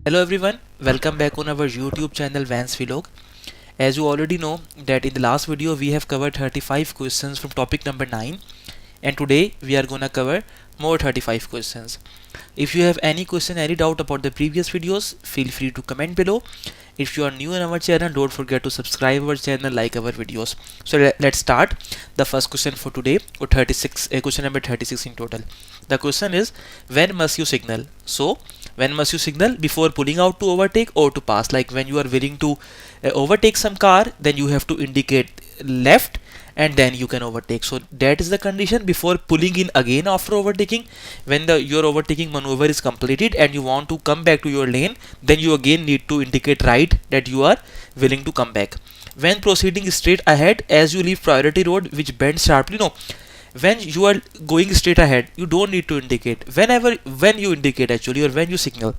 Hello everyone, welcome back on our YouTube channel Vans Vlog. As you already know that in the last video we have covered 35 questions from topic number 9, and today we are gonna cover more 35 questions. If you have any question, any doubt about the previous videos, feel free to comment below. If you are new in our channel, don't forget to subscribe our channel, like our videos. So let's start the first question for today, or 36, question number 36 in total. The question is, when must you signal? So when must you signal? Before pulling out to overtake or to pass? Like when you are willing to overtake some car, then you have to indicate left and then you can overtake. So that is the condition before pulling in again after overtaking. When your overtaking maneuver is completed and you want to come back to your lane, then you again need to indicate right that you are willing to come back. When proceeding straight ahead as you leave priority road which bends sharply, no, when you are going straight ahead you don't need to indicate. When you indicate actually, or when you signal,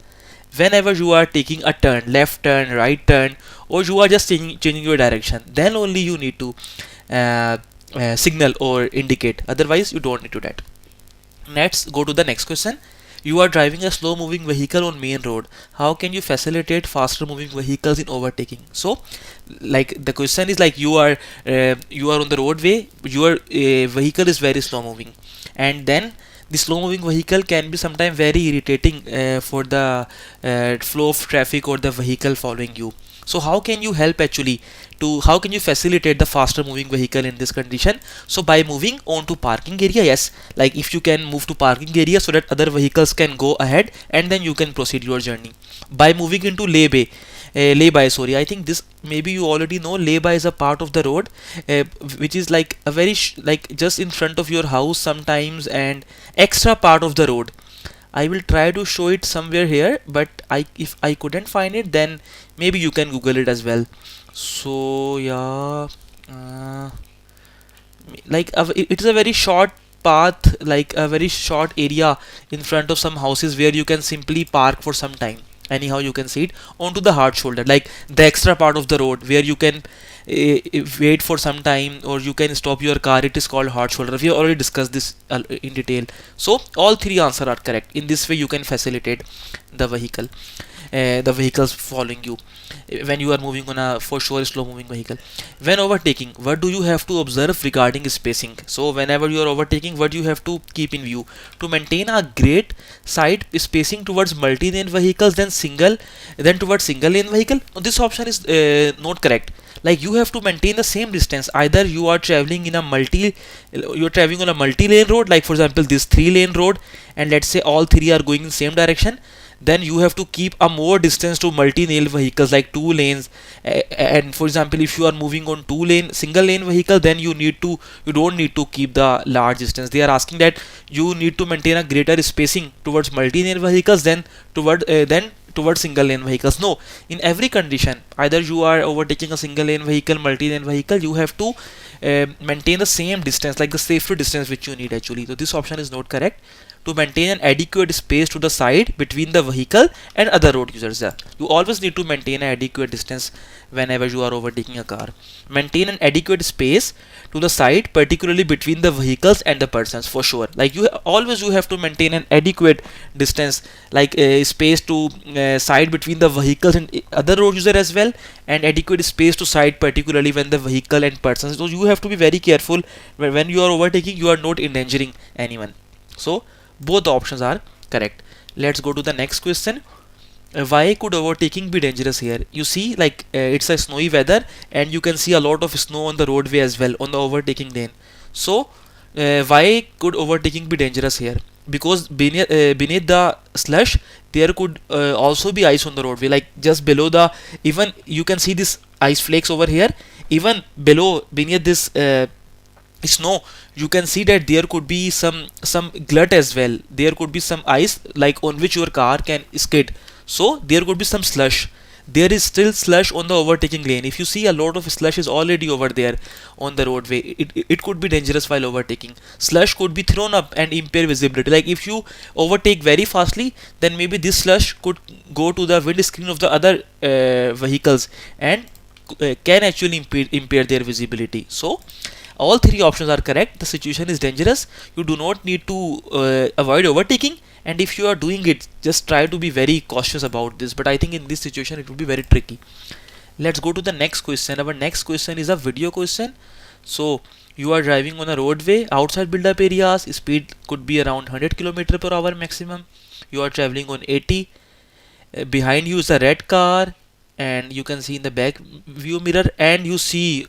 whenever you are taking a turn, left turn, right turn, or you are just changing your direction, then only you need to uh, signal or indicate. Otherwise you don't need to that. Let's go to the next question. You are driving a slow moving vehicle on main road. How can you facilitate faster moving vehicles in overtaking? So like the question is like you are on the roadway, your vehicle is very slow moving, and then the slow moving vehicle can be sometimes very irritating for the flow of traffic or the vehicle following you. So how can you help actually to how can you facilitate the faster moving vehicle in this condition? So by moving on to parking area, yes, like if you can move to parking area so that other vehicles can go ahead and then you can proceed your journey. By moving into lay-by, sorry, I think this maybe you already know. Lay-by is a part of the road which is like a very like just in front of your house sometimes, and extra part of the road. I will try to show it somewhere here, but if I couldn't find it, then maybe you can Google it as well. So yeah, uh, like it is a very short path, like a very short area in front of some houses where you can simply park for some time. Anyhow, you can see it onto the hard shoulder, like the extra part of the road where you can wait for some time or you can stop your car. It is called hard shoulder. We have already discussed this in detail. So all three answers are correct. In this way you can facilitate the vehicle, the vehicles following you when you are moving on a for sure slow moving vehicle. When overtaking, what do you have to observe regarding spacing? So whenever you are overtaking, what you have to keep in view to maintain a great side spacing towards multi-lane vehicles than towards single lane vehicle? Now, this option is not correct. Like you have to maintain the same distance. Either you are traveling in a you're traveling on a multi-lane road, like for example this 3-lane road, and let's say all three are going in same direction, then you have to keep a more distance to multi-lane vehicles like 2 lanes. And for example, if you are moving on 2-lane single lane vehicle, then you don't need to keep the large distance. They are asking that you need to maintain a greater spacing towards multi-lane vehicles than towards single lane vehicles. No, in every condition, either you are overtaking a single lane vehicle, multi-lane vehicle, you have to maintain the same distance, like the safety distance which you need actually. So this option is not correct. To maintain an adequate space to the side between the vehicle and other road users, yeah, you always need to maintain an adequate distance whenever you are overtaking a car. Maintain an adequate space to the side, particularly between the vehicles and the persons, for sure. Like you have to maintain an adequate distance, like space to side between the vehicles and other road user as well, and adequate space to side, particularly when the vehicle and persons. So you have to be very careful when you are overtaking. You are not endangering anyone. So both the options are correct. Let's go to the next question. Why could overtaking be dangerous here? You see, like it's a snowy weather and you can see a lot of snow on the roadway as well on the overtaking lane. So why could overtaking be dangerous here? Because beneath the slush there could also be ice on the roadway, like just below the, even you can see this ice flakes over here. Even beneath this snow, you can see that there could be some glut as well. There could be some ice like on which your car can skid. So there could be some slush. There is still slush on the overtaking lane. If you see, a lot of slush is already over there on the roadway, it could be dangerous while overtaking. Slush could be thrown up and impair visibility. Like if you overtake very fastly, then maybe this slush could go to the windscreen of the other vehicles and can actually impair their visibility. So All three options are correct. The situation is dangerous. You do not need to avoid overtaking, and if you are doing it, just try to be very cautious about this. But I think in this situation it will be very tricky. Let's go to the next question. Our next question is a video question. So you are driving on a roadway outside build-up areas. Speed could be around 100 km per hour maximum. You are traveling on 80. Behind you is a red car, and you can see in the back view mirror, and you see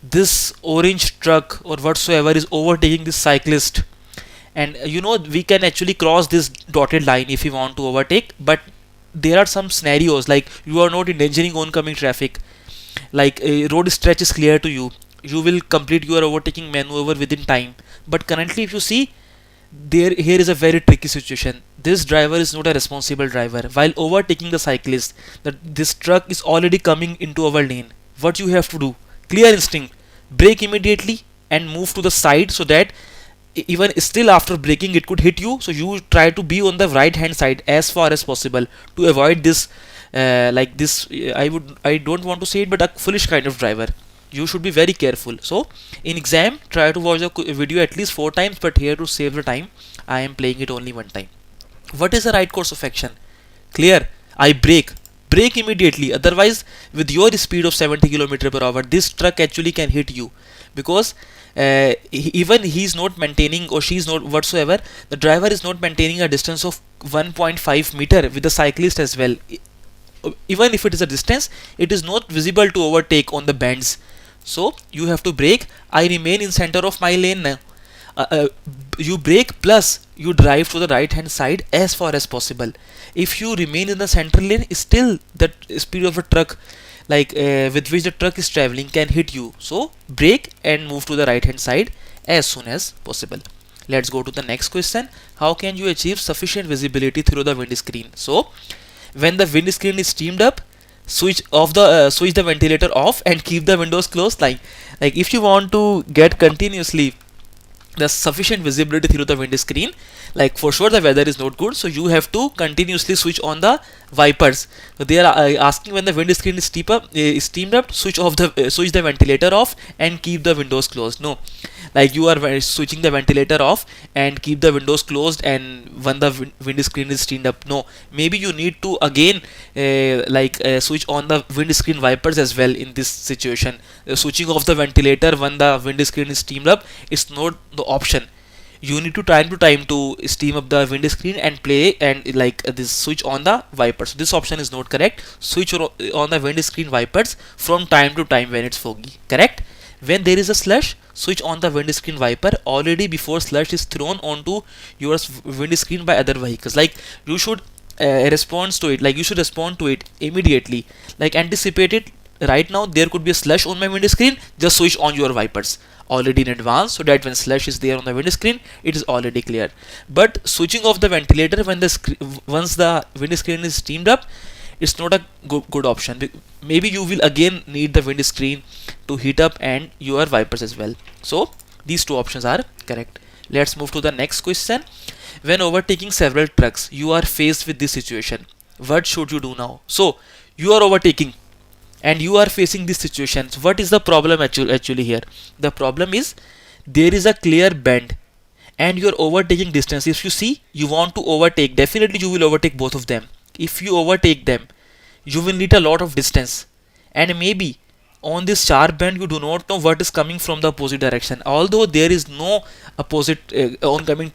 this orange truck or whatsoever is overtaking this cyclist. And we can actually cross this dotted line if we want to overtake, but there are some scenarios like you are not endangering oncoming traffic, like a road stretch is clear to you, you will complete your overtaking maneuver within time. But currently if you see, here is a very tricky situation. This driver is not a responsible driver while overtaking the cyclist. That this truck is already coming into our lane. What you have to do, clear instinct, brake immediately and move to the side, so that even still after braking it could hit you. So you try to be on the right hand side as far as possible to avoid this like this I don't want to say it, but a foolish kind of driver. You should be very careful. So in exam try to watch the video at least 4 times, but here to save the time I am playing it only one time. What is the right course of action? Clear. I brake immediately, otherwise with your speed of 70 km per hour this truck actually can hit you, because even he's not maintaining, or she's not whatsoever, the driver is not maintaining a distance of 1.5 meter with the cyclist as well. Even if it is a distance, it is not visible to overtake on the bends. So you have to brake. I remain in center of my lane now. You brake plus you drive to the right hand side as far as possible. If you remain in the center lane, still the speed of a truck, like with which the truck is traveling, can hit you. So brake and move to the right hand side as soon as possible. Let's go to the next question. How can you achieve sufficient visibility through the windscreen? So when the windscreen is steamed up, switch the ventilator off and keep the windows closed. Like if you want to get continuously the sufficient visibility through the windscreen, like for sure the weather is not good, so you have to continuously switch on the wipers. So they are asking when the windscreen is steamed up, switch the ventilator off and keep the windows closed. No, like you are switching the ventilator off and keep the windows closed and when the windscreen is steamed up. No, maybe you need to again switch on the windscreen wipers as well. In this situation, switching off the ventilator when the windscreen is steamed up is not the option. You need to time to steam up the windscreen and play and this switch on the wipers. This option is not correct. Switch on the windscreen wipers from time to time when it's foggy. Correct. When there is a slush, switch on the windscreen wiper already before slush is thrown onto your windscreen by other vehicles. Like you should respond to it. Like you should respond to it immediately. Like anticipate it. Right now there could be a slush on my windscreen. Just switch on your wipers already in advance, so that when slush is there on the windscreen it is already clear. But switching off the ventilator when once the windscreen is steamed up, it's not a good option. Maybe you will again need the windscreen to heat up and your wipers as well. So these two options are correct. Let's move to the next question. When overtaking several trucks, you are faced with this situation. What should you do now? So you are overtaking and you are facing this situation. So what is the problem actually here? The problem is there is a clear bend and your overtaking distance. If you see, you want to overtake, definitely you will overtake both of them. If you overtake them, you will need a lot of distance, and maybe on this sharp bend you do not know what is coming from the opposite direction. Although there is no opposite oncoming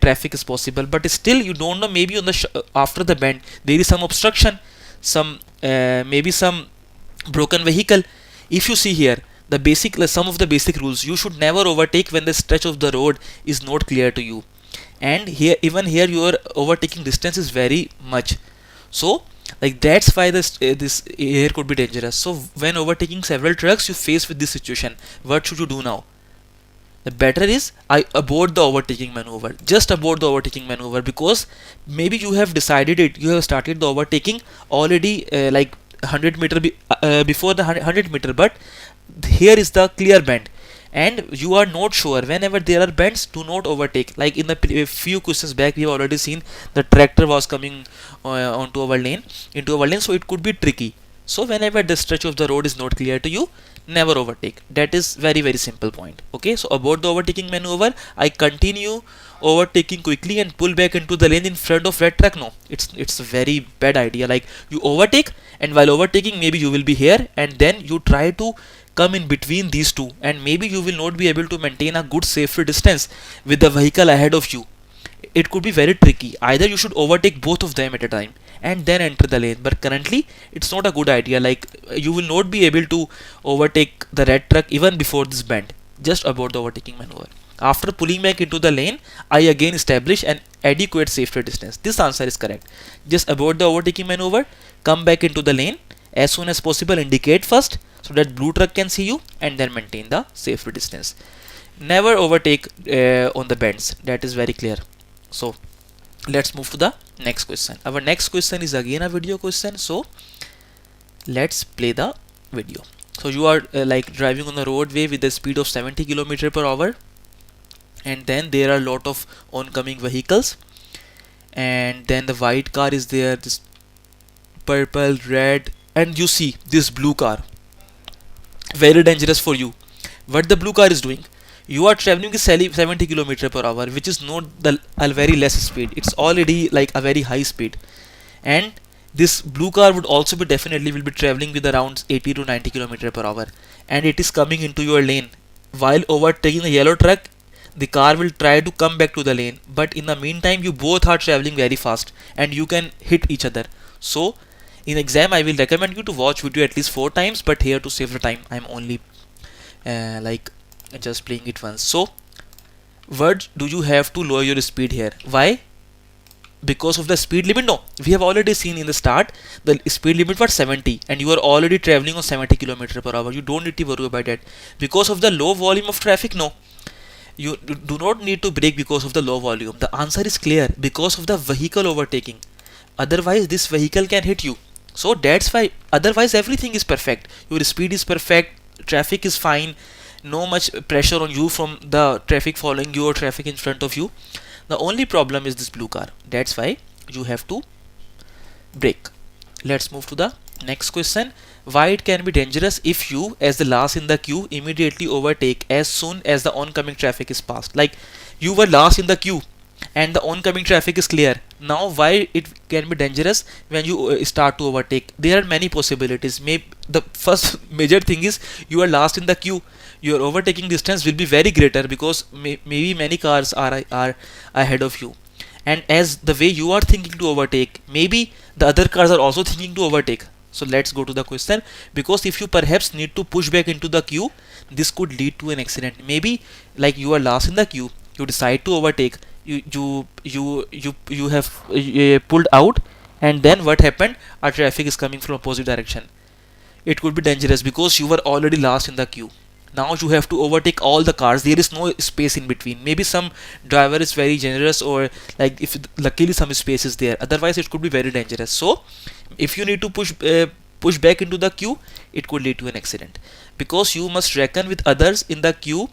traffic is possible, but still you don't know. Maybe on the after the bend there is some obstruction, some maybe some broken vehicle. If you see here, some of the basic rules: you should never overtake when the stretch of the road is not clear to you, and here your overtaking distance is very much. So like that's why this here could be dangerous. So when overtaking several trucks, you face with this situation. What should you do now? The better is I abort the overtaking maneuver. Just abort the overtaking maneuver, because maybe you have decided it. You have started the overtaking already 100 meter before the 100 meter, but here is the clear bend and you are not sure. Whenever there are bends, do not overtake. Like in the few questions back we have already seen the tractor was coming into our lane, so it could be tricky. So whenever the stretch of the road is not clear to you, never overtake. That is very simple point. Okay, so about the overtaking maneuver, I continue overtaking quickly and pull back into the lane in front of red truck. No, it's a very bad idea. Like, you overtake, and while overtaking maybe you will be here, and then you try to come in between these two, and maybe you will not be able to maintain a good safety distance with the vehicle ahead of you. It could be very tricky. Either you should overtake both of them at a time and then enter the lane, but currently it's not a good idea. Like, you will not be able to overtake the red truck even before this bend. Just about the overtaking maneuver, after pulling back into the lane, I again establish an adequate safety distance. This answer is correct. Just about the overtaking maneuver, come back into the lane as soon as possible, indicate first so that blue truck can see you, and then maintain the safety distance. Never overtake on the bends. That is very clear. So let's move to the next question. Our next question is again a video question, so let's play the video. So you are like driving on the roadway with a speed of 70 km per hour, and then there are a lot of oncoming vehicles, and then the white car is there, this purple, red, and you see this blue car, very dangerous for you. What the blue car is doing, you are traveling with 70 km per hour, which is not the a very less speed, it's already like a very high speed, and this blue car would also be definitely will be traveling with around 80 to 90 km per hour, and it is coming into your lane. While overtaking the yellow truck, the car will try to come back to the lane, but in the meantime you both are traveling very fast and you can hit each other. So in exam I will recommend you to watch video at least 4 times, but here to save the time I'm only like just playing it once. So what do you have to lower your speed here? Why? Because of the speed limit? No, we have already seen in the start the speed limit was 70 and you are already traveling on 70 km per hour. You don't need to worry about that. Because of the low volume of traffic? No, you do not need to brake because of the low volume. The answer is clear, because of the vehicle overtaking. Otherwise this vehicle can hit you. So that's why, otherwise everything is perfect. Your speed is perfect, traffic is fine, no much pressure on you from the traffic following you or traffic in front of you. The only problem is this blue car. That's why you have to brake. Let's move to the next question. Why it can be dangerous if you, as the last in the queue, immediately overtake as soon as the oncoming traffic is passed? Like, you were last in the queue and the oncoming traffic is clear. Now why it can be dangerous when you start to overtake? There are many possibilities. Maybe the first major thing is you are last in the queue. Your overtaking distance will be very greater because maybe many cars are ahead of you, and as the way you are thinking to overtake, maybe the other cars are also thinking to overtake. So let's go to the question. Because if you perhaps need to push back into the queue, this could lead to an accident. Maybe like you are last in the queue, you decide to overtake, you have pulled out, and then what happened, a traffic is coming from opposite direction. It could be dangerous because you were already last in the queue. Now you have to overtake all the cars. There is no space in between. Maybe some driver is very generous, or like if luckily some space is there, otherwise it could be very dangerous. So if you need to push back into the queue, it could lead to an accident, because you must reckon with others in the queue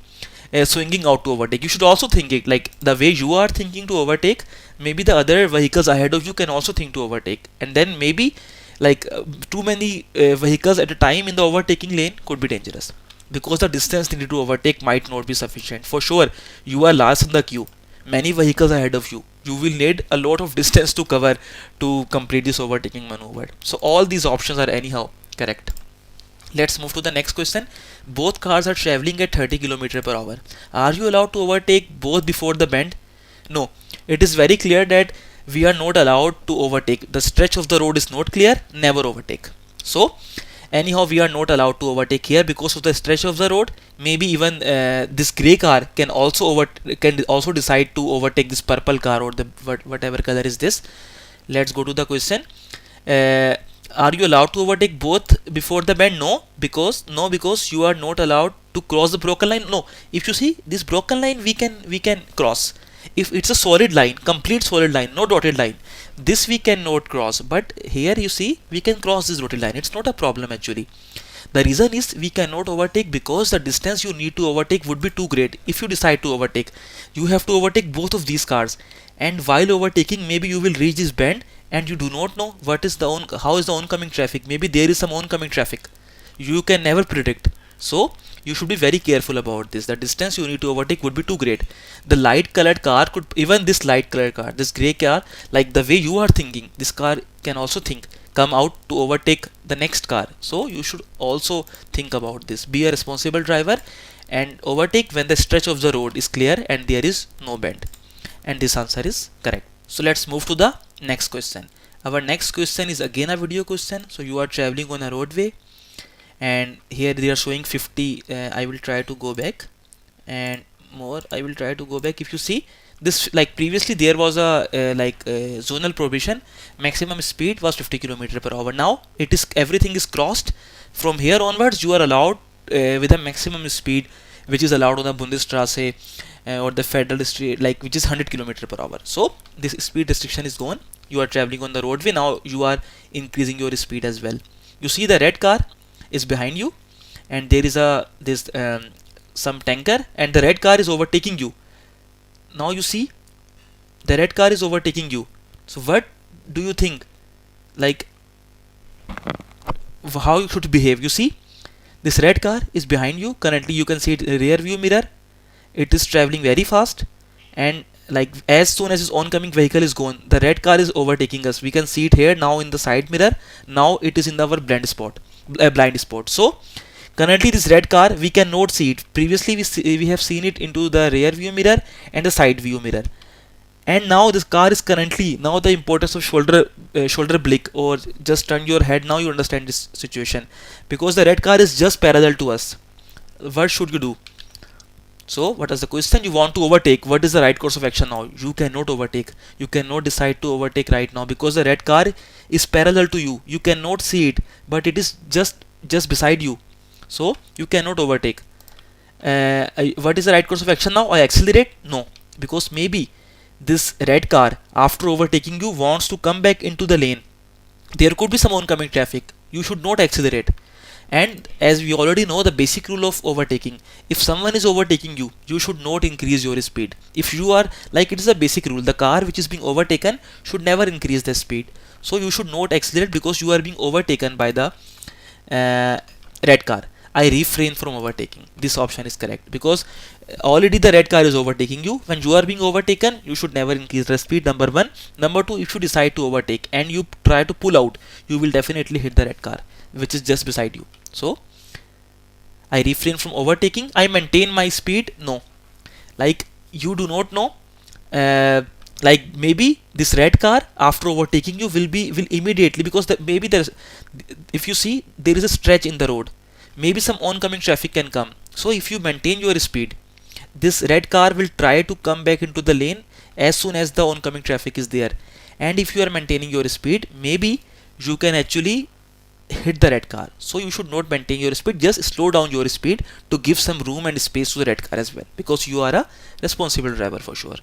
swinging out to overtake. You should also think it like the way you are thinking to overtake, maybe the other vehicles ahead of you can also think to overtake, and then maybe like too many vehicles at a time in the overtaking lane could be dangerous, because the distance needed to overtake might not be sufficient. For sure, you are last in the queue, many vehicles ahead of you, you will need a lot of distance to cover to complete this overtaking maneuver. So all these options are anyhow correct. Let's move to the next question. Both cars are traveling at 30 km per hour. Are you allowed to overtake both before the bend? No, it is very clear that we are not allowed to overtake. The stretch of the road is not clear, never overtake. So anyhow we are not allowed to overtake here because of the stretch of the road. Maybe even this grey car can also decide to overtake this purple car, or the whatever color is this. Let's go to the question. Are you allowed to overtake both before the bend? No, because you are not allowed to cross the broken line. No, if you see this broken line, we can cross. If it's a solid line, complete solid line, no dotted line, this we cannot cross. But here you see we can cross this dotted line. It's not a problem actually. The reason is we cannot overtake because the distance you need to overtake would be too great. If you decide to overtake, you have to overtake both of these cars, and while overtaking maybe you will reach this bend and you do not know how is the oncoming traffic. Maybe there is some oncoming traffic, you can never predict. So you should be very careful about this. The distance you need to overtake would be too great. The light colored car could, even this light colored car, this gray car, like the way you are thinking, this car can also think, come out to overtake the next car. So you should also think about this. Be a responsible driver and overtake when the stretch of the road is clear and there is no bend. And this answer is correct. So let's move to the next question. Our next question is again a video question. So you are traveling on a roadway and here they are showing 50. I will try to go back and more. I will try to go back. If you see this, like previously there was a zonal prohibition, maximum speed was 50 km per hour. Now it is, everything is crossed. From here onwards you are allowed with a maximum speed which is allowed on the Bundesstraße or the federal street, like which is 100 km per hour. So this speed restriction is gone. You are traveling on the roadway, now you are increasing your speed as well. You see the red car is behind you and there is a some tanker and the red car is overtaking you. Now you see the red car is overtaking you. So what do you think, like how you should behave? You see this red car is behind you. Currently you can see it in the rear view mirror. It is traveling very fast and like as soon as this oncoming vehicle is gone, the red car is overtaking us. We can see it here now in the side mirror. Now it is in our blind spot. So currently this red car we cannot see it. Previously we have seen it into the rear view mirror and the side view mirror. And now this car is currently, now the importance of shoulder blick, or just turn your head. Now you understand this situation, because the red car is just parallel to us. What should you do? So what is the question? You want to overtake. What is the right course of action now? You cannot overtake. You cannot decide to overtake right now because the red car is parallel to you. You cannot see it, but it is just beside you. So you cannot overtake. What is the right course of action now? I accelerate? No, because maybe this red car after overtaking you wants to come back into the lane. There could be some oncoming traffic. You should not accelerate. And as we already know the basic rule of overtaking, if someone is overtaking you, you should not increase your speed. If you are, like, it is a basic rule, the car which is being overtaken should never increase the speed. So you should not accelerate because you are being overtaken by the red car. I refrain from overtaking. This option is correct because already the red car is overtaking you. When you are being overtaken, you should never increase the speed, number one. Number two, if you decide to overtake and you try to pull out, you will definitely hit the red car which is just beside you. So I refrain from overtaking. I maintain my speed. No, like you do not know, like maybe this red car after overtaking you will immediately, because maybe there's, if you see there is a stretch in the road, maybe some oncoming traffic can come. So if you maintain your speed, this red car will try to come back into the lane as soon as the oncoming traffic is there. And if you are maintaining your speed, maybe you can actually hit the red car. So you should not maintain your speed, just slow down your speed to give some room and space to the red car as well, because you are a responsible driver for sure.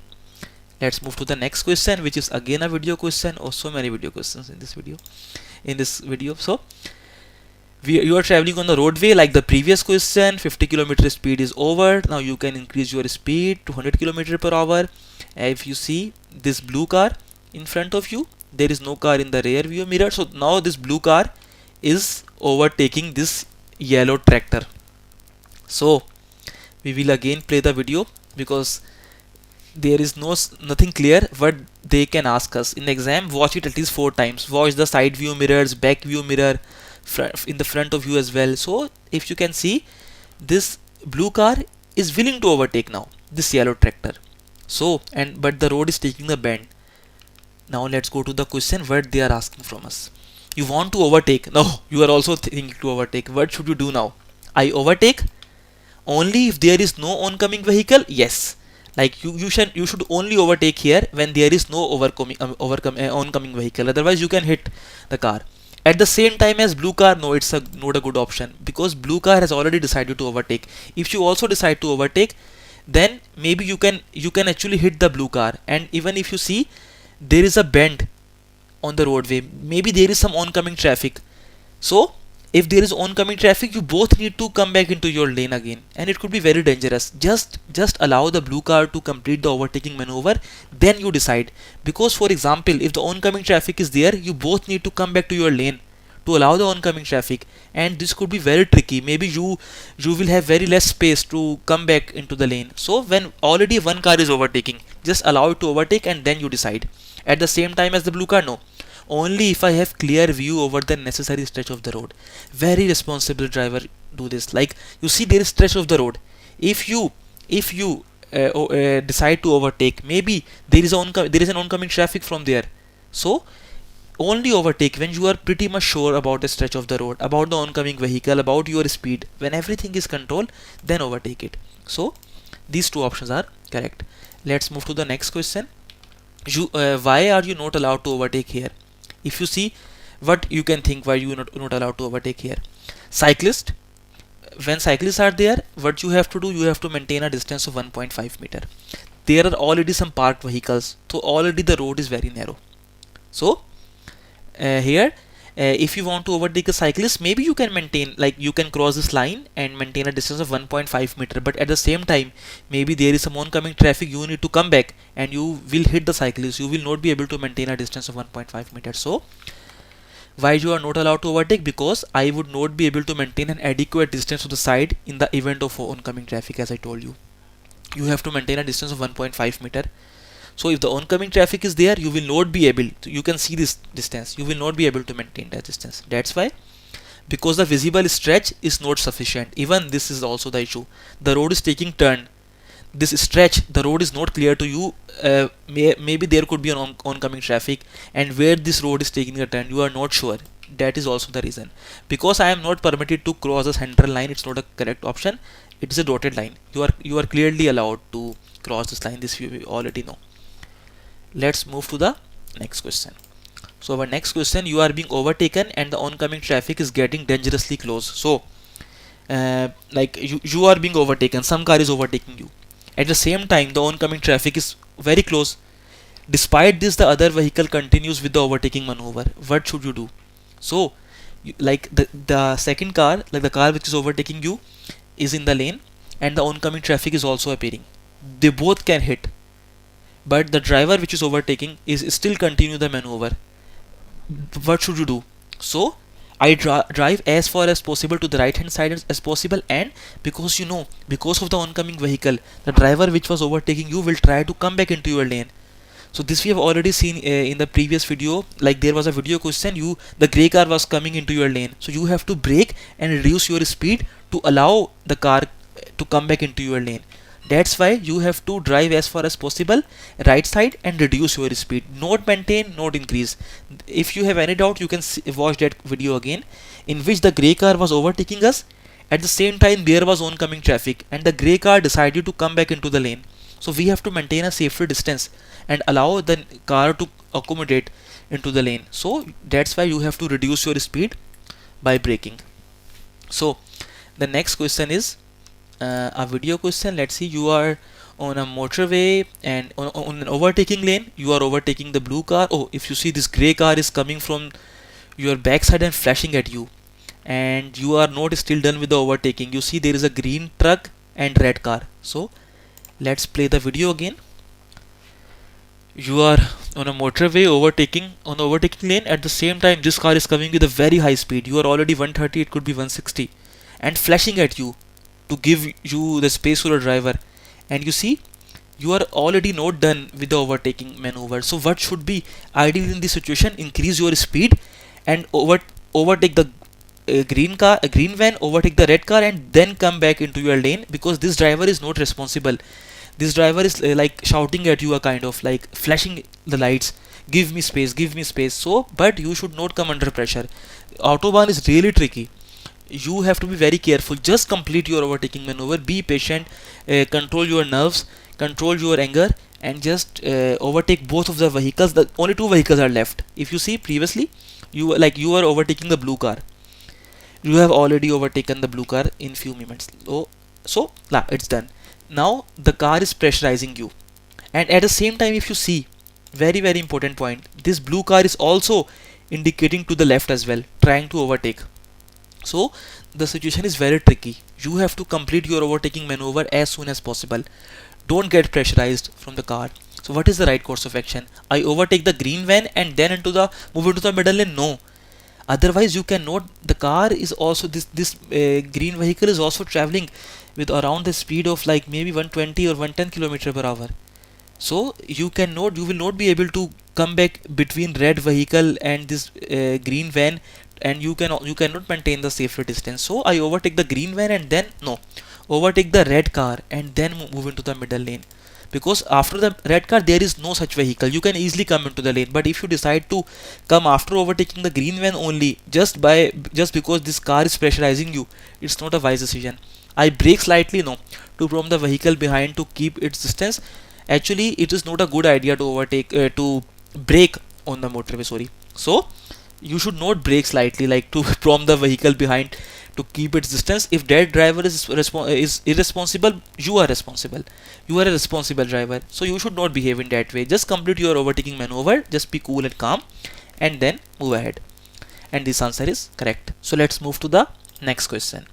Let's move to the next question, which is again a video question. Oh, so many video questions in this video. So you are traveling on the roadway like the previous question. 50 km speed is over. Now you can increase your speed to 100 km per hour. If you see this blue car in front of you, there is no car in the rear view mirror. So now this blue car is overtaking this yellow tractor. So we will again play the video because there is nothing clear what they can ask us in the exam. Watch it at least 4 times. Watch the side view mirrors, back view mirror, in the front of you as well. So if you can see, this blue car is willing to overtake now this yellow tractor. So but the road is taking the bend. Now let's go to the question what they are asking from us. You want to overtake. No, you are also thinking to overtake. What should you do now? I overtake only if there is no oncoming vehicle. Yes, like you should only overtake here when there is no oncoming vehicle. Otherwise you can hit the car. At the same time as blue car, no, it's not a good option because blue car has already decided to overtake. If you also decide to overtake, then maybe you can actually hit the blue car. And even if you see there is a bend on the roadway, maybe there is some oncoming traffic. So if there is oncoming traffic, you both need to come back into your lane again, and it could be very dangerous. Just allow the blue car to complete the overtaking maneuver, then you decide. Because for example, if the oncoming traffic is there, you both need to come back to your lane to allow the oncoming traffic, and this could be very tricky. Maybe you will have very less space to come back into the lane. So when already one car is overtaking, just allow it to overtake and then you decide. At the same time as the blue car, no, only if I have clear view over the necessary stretch of the road. Very responsible driver do this. Like, you see there is stretch of the road. If you decide to overtake, maybe there is an oncoming traffic from there. So only overtake when you are pretty much sure about the stretch of the road, about the oncoming vehicle, about your speed. When everything is controlled, then overtake it. So these two options are correct. Let's move to the next question. Why are you not allowed to overtake here? If you see, what you can think why you not allowed to overtake here. Cyclist, when cyclists are there, what you have to do, you have to maintain a distance of 1.5 meter. There are already some parked vehicles, so already the road is very narrow. So here, if you want to overtake a cyclist, maybe you can maintain, like, you can cross this line and maintain a distance of 1.5 meter, but at the same time, maybe there is some oncoming traffic, you need to come back and you will hit the cyclist. You will not be able to maintain a distance of 1.5 meters. So why you are not allowed to overtake? Because I would not be able to maintain an adequate distance to the side in the event of oncoming traffic. As I told you, you have to maintain a distance of 1.5 meter. So if the oncoming traffic is there, you will not be able to, you can see this distance, you will not be able to maintain that distance. That's why, because the visible stretch is not sufficient. Even this is also the issue. The road is taking turn. This stretch, the road is not clear to you. Maybe there could be an oncoming traffic, and where this road is taking a turn, you are not sure. That is also the reason. Because I am not permitted to cross the central line, it's not a correct option. It is a dotted line. You are clearly allowed to cross this line. This you already know. Let's move to the next question. So our next question, you are being overtaken and the oncoming traffic is getting dangerously close. So like you are being overtaken, some car is overtaking you. At the same time, the oncoming traffic is very close. Despite this, the other vehicle continues with the overtaking maneuver. What should you do? So like the second car, like the car which is overtaking you, is in the lane and the oncoming traffic is also appearing. They both can hit, but the driver which is overtaking is still continue the maneuver. What should you do? So I drive as far as possible to the right hand side as possible, and because because of the oncoming vehicle, the driver which was overtaking you will try to come back into your lane. So this we have already seen in the previous video. Like, there was a video question, the grey car was coming into your lane, so you have to brake and reduce your speed to allow the car to come back into your lane. That's why you have to drive as far as possible right side and reduce your speed, not maintain, not increase. If you have any doubt, you can watch that video again, in which the grey car was overtaking us. At the same time, there was oncoming traffic and the grey car decided to come back into the lane. So we have to maintain a safer distance and allow the car to accommodate into the lane. So that's why you have to reduce your speed by braking. So the next question is a video question. Let's see, you are on a motorway and on an overtaking lane, you are overtaking the blue car. Oh, if you see, this grey car is coming from your backside and flashing at you, and you are not still done with the overtaking. You see there is a green truck and red car. So let's play the video again. You are on a motorway overtaking on the overtaking lane. At the same time, this car is coming with a very high speed. You are already 130, it could be 160, and flashing at you to give you the space for a driver. And you see, you are already not done with the overtaking maneuver. So what should be ideal in this situation? Increase your speed and overtake the green van, overtake the red car, and then come back into your lane, because this driver is not responsible. This driver is like shouting at you, a kind of like flashing the lights, give me space, give me space. So but you should not come under pressure. Autobahn is really tricky. You have to be very careful. Just complete your overtaking maneuver, be patient, control your nerves, control your anger, and just overtake both of the vehicles. The only two vehicles are left. If you see, previously you were overtaking the blue car. You have already overtaken the blue car in few moments. So it's done. Now the car is pressurizing you, and at the same time, if you see, very very important point, this blue car is also indicating to the left as well, trying to overtake. So the situation is very tricky. You have to complete your overtaking maneuver as soon as possible. Don't get pressurized from the car. So what is the right course of action? I overtake the green van and then move into the middle lane? No. Otherwise you can note the car is also this green vehicle is also traveling with around the speed of like maybe 120 or 110 kilometer per hour. So you will not be able to come back between red vehicle and this green van, and you cannot maintain the safer distance. So I overtake the green van and then no, overtake the red car and then move into the middle lane, because after the red car there is no such vehicle, you can easily come into the lane. But if you decide to come after overtaking the green van only, just because this car is pressurizing you, it's not a wise decision. I brake slightly, no, to prompt the vehicle behind to keep its distance. Actually it is not a good idea to overtake to brake on the motorway, sorry. So you should not brake slightly, like to prompt the vehicle behind to keep its distance. If that driver is irresponsible, you are responsible. You are a responsible driver, so you should not behave in that way. Just complete your overtaking maneuver, just be cool and calm, and then move ahead. And this answer is correct. So let's move to the next question.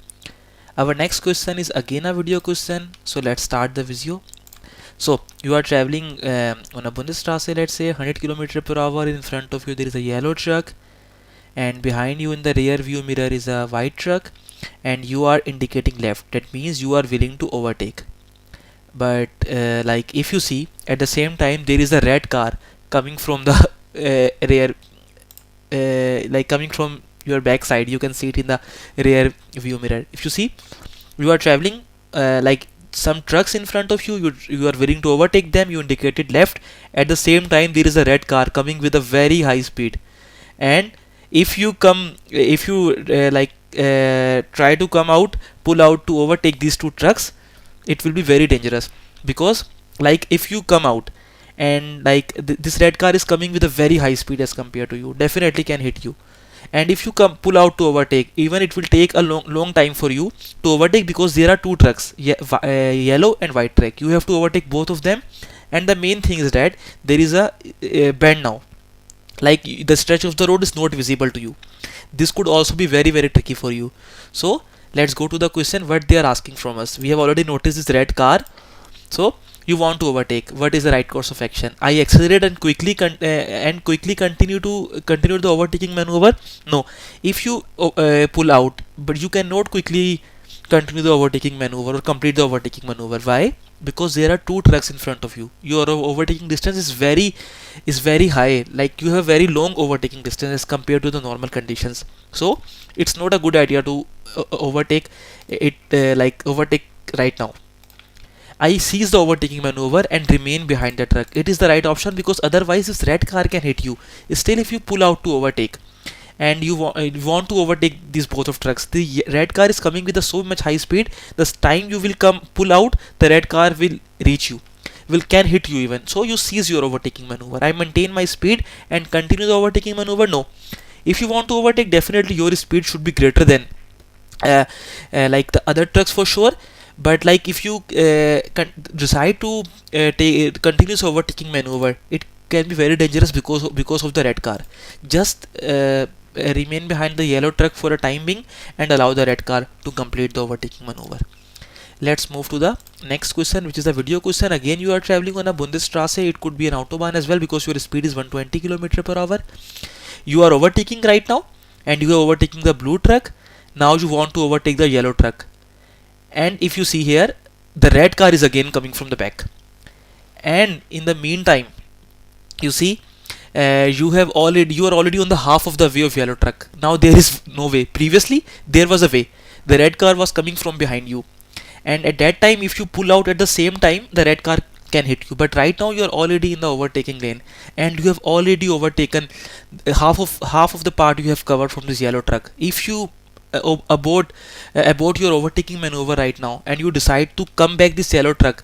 Our next question is again a video question, so let's start the video. So you are traveling on a Bundesstraße, let's say 100 km per hour. In front of you there is a yellow truck, and behind you in the rear view mirror is a white truck, and you are indicating left. That means you are willing to overtake. But like if you see, at the same time there is a red car coming from the rear, like coming from your back side. You can see it in the rear view mirror. If you see, you are traveling like some trucks in front of you, you are willing to overtake them, you indicated left. At the same time there is a red car coming with a very high speed, and if you try to come out, pull out to overtake these two trucks, it will be very dangerous. Because like if you come out and like this red car is coming with a very high speed as compared to you, definitely can hit you. And if you come pull out to overtake, even it will take a long time for you to overtake, because there are two trucks, yellow and white truck. You have to overtake both of them. And the main thing is that there is a bend now, like the stretch of the road is not visible to you. This could also be very tricky for you. So let's go to the question what they are asking from us. We have already noticed this red car, so you want to overtake. What is the right course of action? I accelerate and quickly continue the overtaking maneuver. No, if you pull out, but you cannot quickly continue the overtaking maneuver or complete the overtaking maneuver. Why? Because there are two trucks in front of you. Your overtaking distance is very high, like you have very long overtaking distance as compared to the normal conditions. So it's not a good idea to overtake it, overtake right now. I seize the overtaking maneuver and remain behind the truck. It is the right option, because otherwise this red car can hit you. Still, if you pull out to overtake and you want to overtake these both of trucks, the red car is coming with a so much high speed. The time you will pull out, the red car will reach you, can hit you even. So you seize your overtaking maneuver. I maintain my speed and continue the overtaking maneuver. No, if you want to overtake, definitely your speed should be greater than like the other trucks for sure. But like if you decide to take continuous overtaking maneuver, it can be very dangerous because of the red car. Just remain behind the yellow truck for a time being and allow the red car to complete the overtaking maneuver. Let's move to the next question, which is a video question. Again, you are traveling on a Bundesstraße. It could be an autobahn as well, because your speed is 120 km per hour. You are overtaking right now, and you are overtaking the blue truck. Now you want to overtake the yellow truck. And if you see here, the red car is again coming from the back. And in the meantime, you see, you are already on the half of the way of yellow truck. Now there is no way. Previously there was a way. The red car was coming from behind you, and at that time if you pull out at the same time, the red car can hit you. But right now you are already in the overtaking lane, and you have already overtaken half of the part you have covered from this yellow truck. If you abort your overtaking maneuver right now and you decide to come back this yellow truck,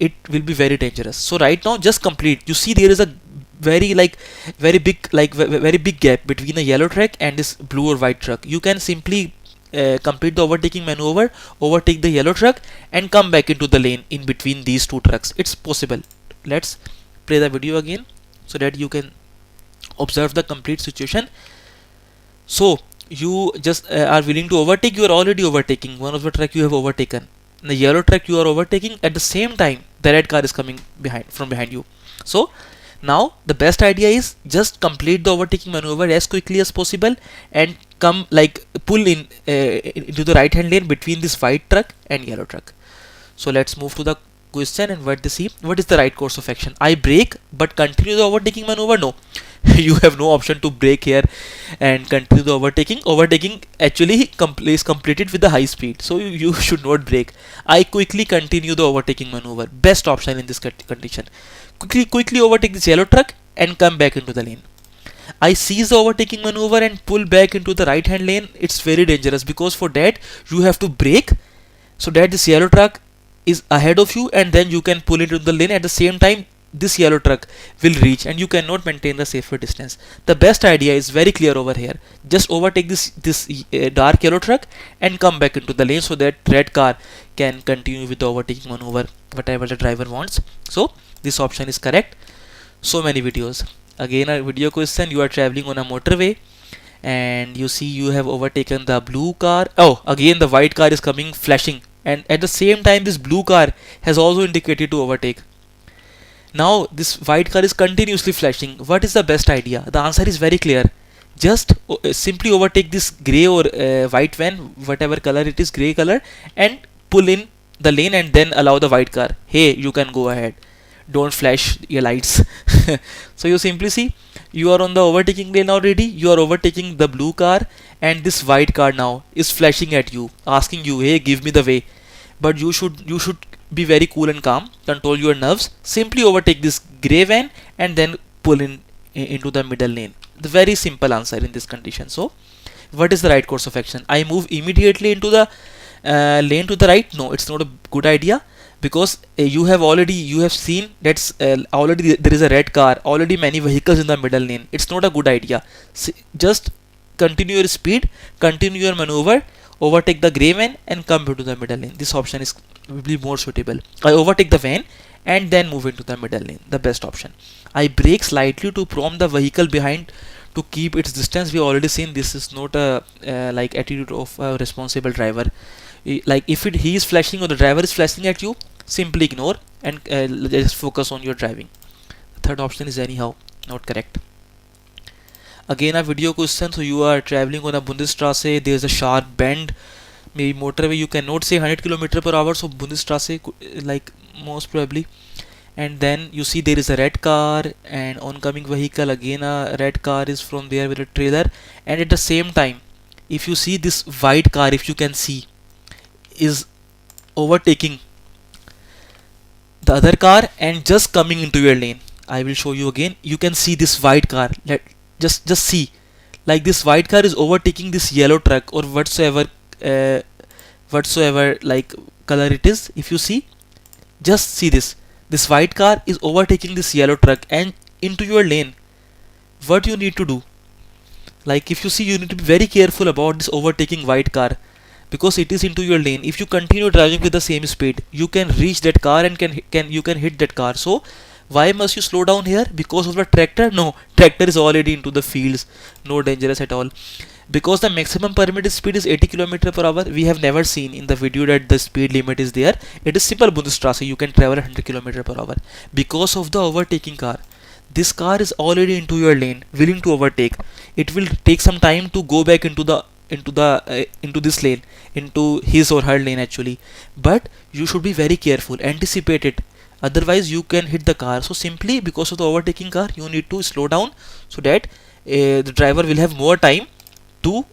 it will be very dangerous. So right now just complete. You see there is a very big gap between the yellow truck and this blue or white truck. You can simply complete the overtaking maneuver, overtake the yellow truck, and come back into the lane in between these two trucks. It's possible. Let's play the video again so that you can observe the complete situation. So you just are willing to overtake. You are already overtaking one of the truck. You have overtaken the yellow truck. You are overtaking. At the same time, the red car is coming from behind you. So Now the best idea is just complete the overtaking maneuver as quickly as possible and come like pull in into the right hand lane between this white truck and yellow truck. So let's move to the question and what they see. What is the right course of action? I brake but continue the overtaking maneuver? No. You have no option to brake here and continue the overtaking. Overtaking actually is completed with the high speed, so you should not brake. I quickly continue the overtaking maneuver. Best option in this condition. Quickly overtake this yellow truck and come back into the lane. I seize the overtaking maneuver and pull back into the right hand lane. It's very dangerous because for that you have to brake so that this yellow truck is ahead of you, and then you can pull it into the lane. At the same time this yellow truck will reach and you cannot maintain the safer distance. The best idea is very clear over here. Just overtake this dark yellow truck and come back into the lane so that red car can continue with the overtaking maneuver whatever the driver wants. So this option is correct. So many videos. Again a video question. You are traveling on a motorway and you see you have overtaken the blue car. Oh, again the white car is coming flashing, and at the same time this blue car has also indicated to overtake. Now this white car is continuously flashing. What is the best idea? The answer is very clear. Just simply overtake this grey or white van, whatever color it is, grey color, and pull in the lane and then allow the white car. Hey, you can go ahead. Don't flash your lights. So you simply see you are on the overtaking lane already. You are overtaking the blue car and this white car now is flashing at you, asking you, hey, give me the way. But you should be very cool and calm, control your nerves, simply overtake this grey van and then pull into the middle lane. The very simple answer in this condition. So what is the right course of action? I move immediately into the lane to the right? No, it's not a good idea, because you have seen that's already there is a red car, already many vehicles in the middle lane. It's not a good idea. Just continue your speed, continue your maneuver, overtake the grey van and come into the middle lane. This option is will be more suitable. I overtake the van and then move into the middle lane. The best option. I brake slightly to prompt the vehicle behind to keep its distance. We already seen this is not a like attitude of a responsible driver. Like if he is flashing or the driver is flashing at you, simply ignore and just focus on your driving. The third option is anyhow not correct. Again a video question. So you are traveling on a Bundesstraße, there is a sharp bend, maybe motorway, you cannot say 100 km/h, so Bundesstraße like most probably. And then you see there is a red car and oncoming vehicle, again a red car is from there with a trailer, and at the same time if you see this white car, if you can see, is overtaking the other car and just coming into your lane. I will show you again. You can see this white car. Just see, like this white car is overtaking this yellow truck or whatsoever like color it is. If you see, just see this white car is overtaking this yellow truck and into your lane. What you need to do, like if you see, you need to be very careful about this overtaking white car, because it is into your lane. If you continue driving with the same speed, you can reach that car and you can hit that car. So why must you slow down here? Because of the tractor? No, tractor is already into the fields, no dangerous at all. Because the maximum permitted speed is 80 km/h, we have never seen in the video that the speed limit is there. It is simple Bundesstraße, you can travel 100 km/h. Because of the overtaking car, this car is already into your lane, willing to overtake. It will take some time to go back into this lane, into his or her lane actually. But you should be very careful, anticipate it, otherwise you can hit the car. So simply because of the overtaking car, you need to slow down so that the driver will have more time to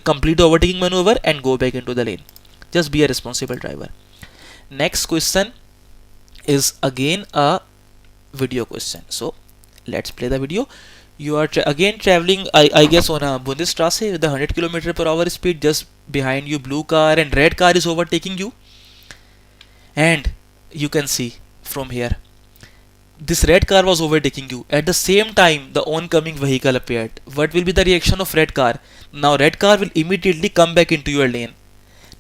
complete the overtaking maneuver and go back into the lane. Just be a responsible driver. Next question is again a video question. So let's play the video. You are again traveling, I guess, on a Bundesstraße with the 100 km/h speed. Just behind you blue car and red car is overtaking you, and you can see from here this red car was overtaking you. At the same time the oncoming vehicle appeared. What will be the reaction of red car? Now red car will immediately come back into your lane.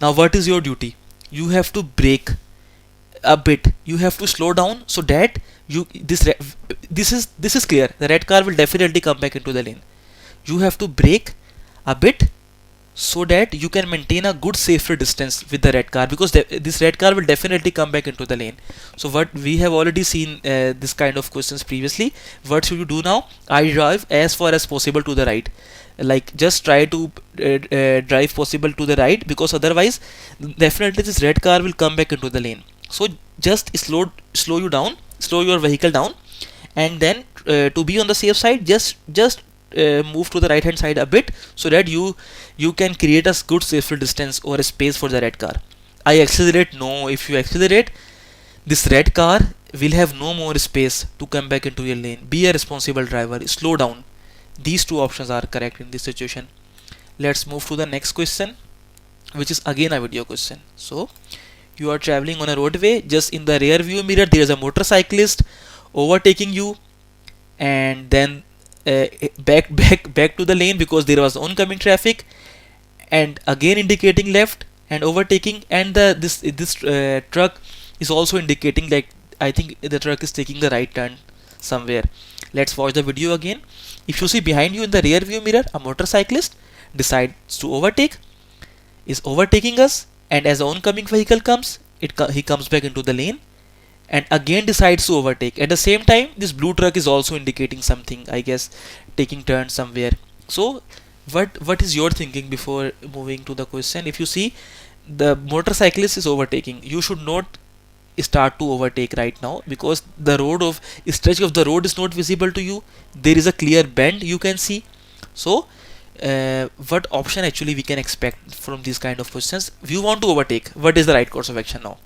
Now what is your duty? You have to brake a bit, you have to slow down so that this is clear. The red car will definitely come back into the lane. You have to brake a bit so that you can maintain a good safer distance with the red car, because this red car will definitely come back into the lane. So what we have already seen this kind of questions previously. What should you do now? I drive as far as possible to the right, like just try to drive possible to the right, because otherwise definitely this red car will come back into the lane. So just slow you down, slow your vehicle down, and then to be on the safe side, just move to the right hand side a bit, so that you can create a good safer distance or a space for the red car. I accelerate? No. If you accelerate, this red car will have no more space to come back into your lane. Be a responsible driver, slow down. These two options are correct in this situation. Let's move to the next question, which is again a video question. So you are traveling on a roadway, just in the rear view mirror there is a motorcyclist overtaking you, and then back to the lane because there was oncoming traffic, and again indicating left and overtaking, and this truck is also indicating, like, I think the truck is taking the right turn somewhere. Let's watch the video again. If you see behind you in the rear view mirror, a motorcyclist decides to overtake, is overtaking us, and as the oncoming vehicle comes, he comes back into the lane and again decides to overtake. At the same time, this blue truck is also indicating something, I guess taking turn somewhere. So what is your thinking before moving to the question? If you see the motorcyclist is overtaking, you should not start to overtake right now, because the stretch of the road is not visible to you. There is a clear bend you can see. So what option actually we can expect from these kind of questions? You want to overtake, what is the right course of action now?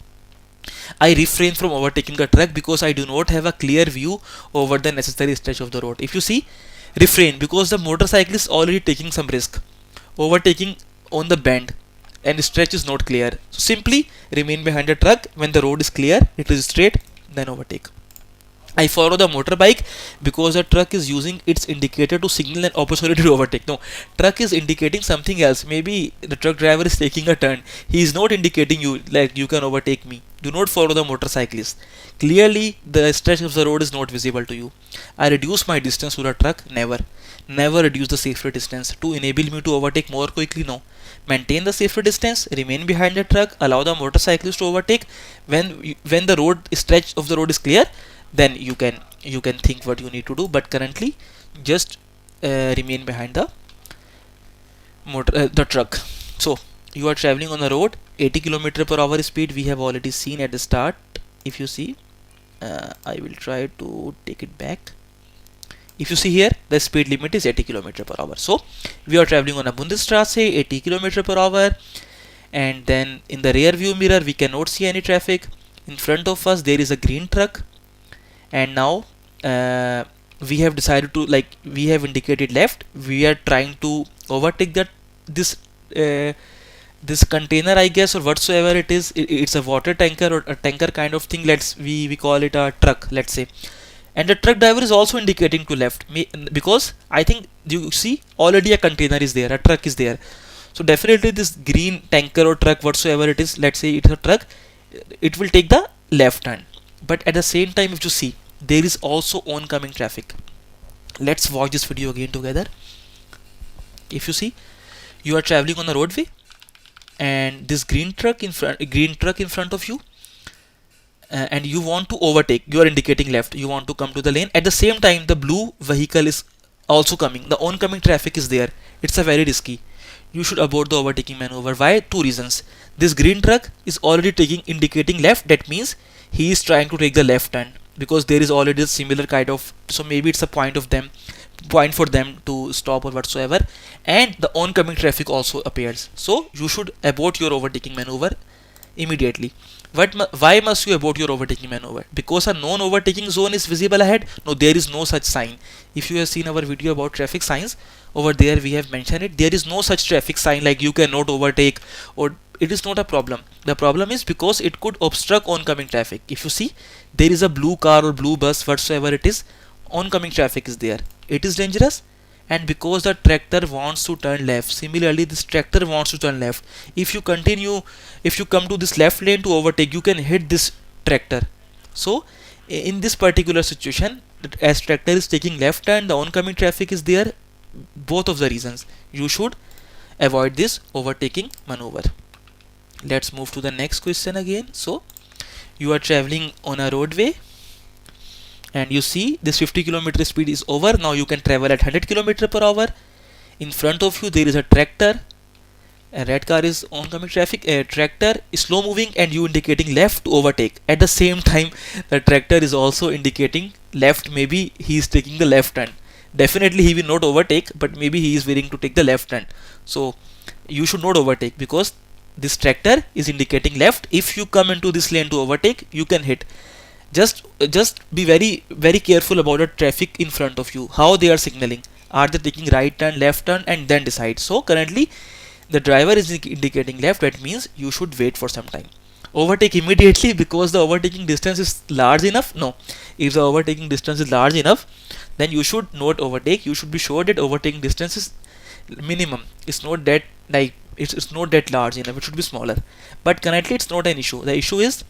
I refrain from overtaking a truck because I do not have a clear view over the necessary stretch of the road. If you see, refrain because the motorcycle is already taking some risk, overtaking on the bend, and stretch is not clear. So simply remain behind the truck. When the road is clear, it is straight, then overtake. I follow the motorbike because the truck is using its indicator to signal an opportunity to overtake. No, truck is indicating something else. Maybe the truck driver is taking a turn. He is not indicating you like you can overtake me. Do not follow the motorcyclist. Clearly, the stretch of the road is not visible to you. I reduce my distance to the truck. Never. Never reduce the safer distance to enable me to overtake more quickly. No. Maintain the safer distance. Remain behind the truck. Allow the motorcyclist to overtake. When the road stretch of the road is clear, then you can think what you need to do, but currently just remain behind the truck. So you are traveling on the road, 80 km per hour speed we have already seen at the start. If you see, I will try to take it back. If you see here, the speed limit is 80 km per hour. So we are traveling on a Bundesstraße, 80 km per hour, and then in the rear view mirror we cannot see any traffic. In front of us there is a green truck, and now we have decided to, like, we have indicated left. We are trying to overtake this this container, I guess, or whatsoever it is. It's a water tanker or a tanker kind of thing. We call it a truck, let's say. And the truck driver is also indicating to left, because I think you see already a container is there, a truck is there. So definitely this green tanker or truck, whatsoever it is, let's say it's a truck, it will take the left turn. But at the same time, if you see, there is also oncoming traffic. Let's watch this video again together. If you see, you are traveling on the roadway, and this green truck in front of you, and you want to overtake. You are indicating left, you want to come to the lane. At the same time, the blue vehicle is also coming, the oncoming traffic is there. It's a very risky. You should abort the overtaking maneuver. Why? Two reasons. This green truck is already indicating left. That means he is trying to take the left turn, because there is already a similar kind of, so maybe it's a point for them to stop or whatsoever. And the oncoming traffic also appears, so you should abort your overtaking maneuver immediately. Why must you abort your overtaking maneuver? Because a non-overtaking zone is visible ahead? No, there is no such sign. If you have seen our video about traffic signs, over there we have mentioned it. There is no such traffic sign like you cannot overtake, or it is not a problem. The problem is because it could obstruct oncoming traffic. If you see, there is a blue car or blue bus, whatsoever it is, oncoming traffic is there. It is dangerous, and because the tractor wants to turn left. Similarly, this tractor wants to turn left. If you come to this left lane to overtake, you can hit this tractor. So in this particular situation, as tractor is taking left turn, the oncoming traffic is there. Both of the reasons, you should avoid this overtaking maneuver. Let's move to the next question again. So you are traveling on a roadway and you see this 50 kilometer speed is over. Now you can travel at 100 kilometer per hour. In front of you there is a tractor. A red car is oncoming traffic. A tractor is slow moving and you indicating left to overtake. At the same time, the tractor is also indicating left. Maybe he is taking the left turn. Definitely he will not overtake, but maybe he is willing to take the left turn. So you should not overtake because this tractor is indicating left. If you come into this lane to overtake, you can hit. Just be very careful about the traffic in front of you, how they are signaling. Are they taking right turn, left turn, and then decide? So currently the driver is indicating left. That means you should wait for some time. Overtake immediately because the overtaking distance is large enough? No. If the overtaking distance is large enough, then you should not overtake. You should be sure that overtaking distance is minimum. It's not that like it's not that large enough. It should be smaller. But currently it's not an issue. The issue is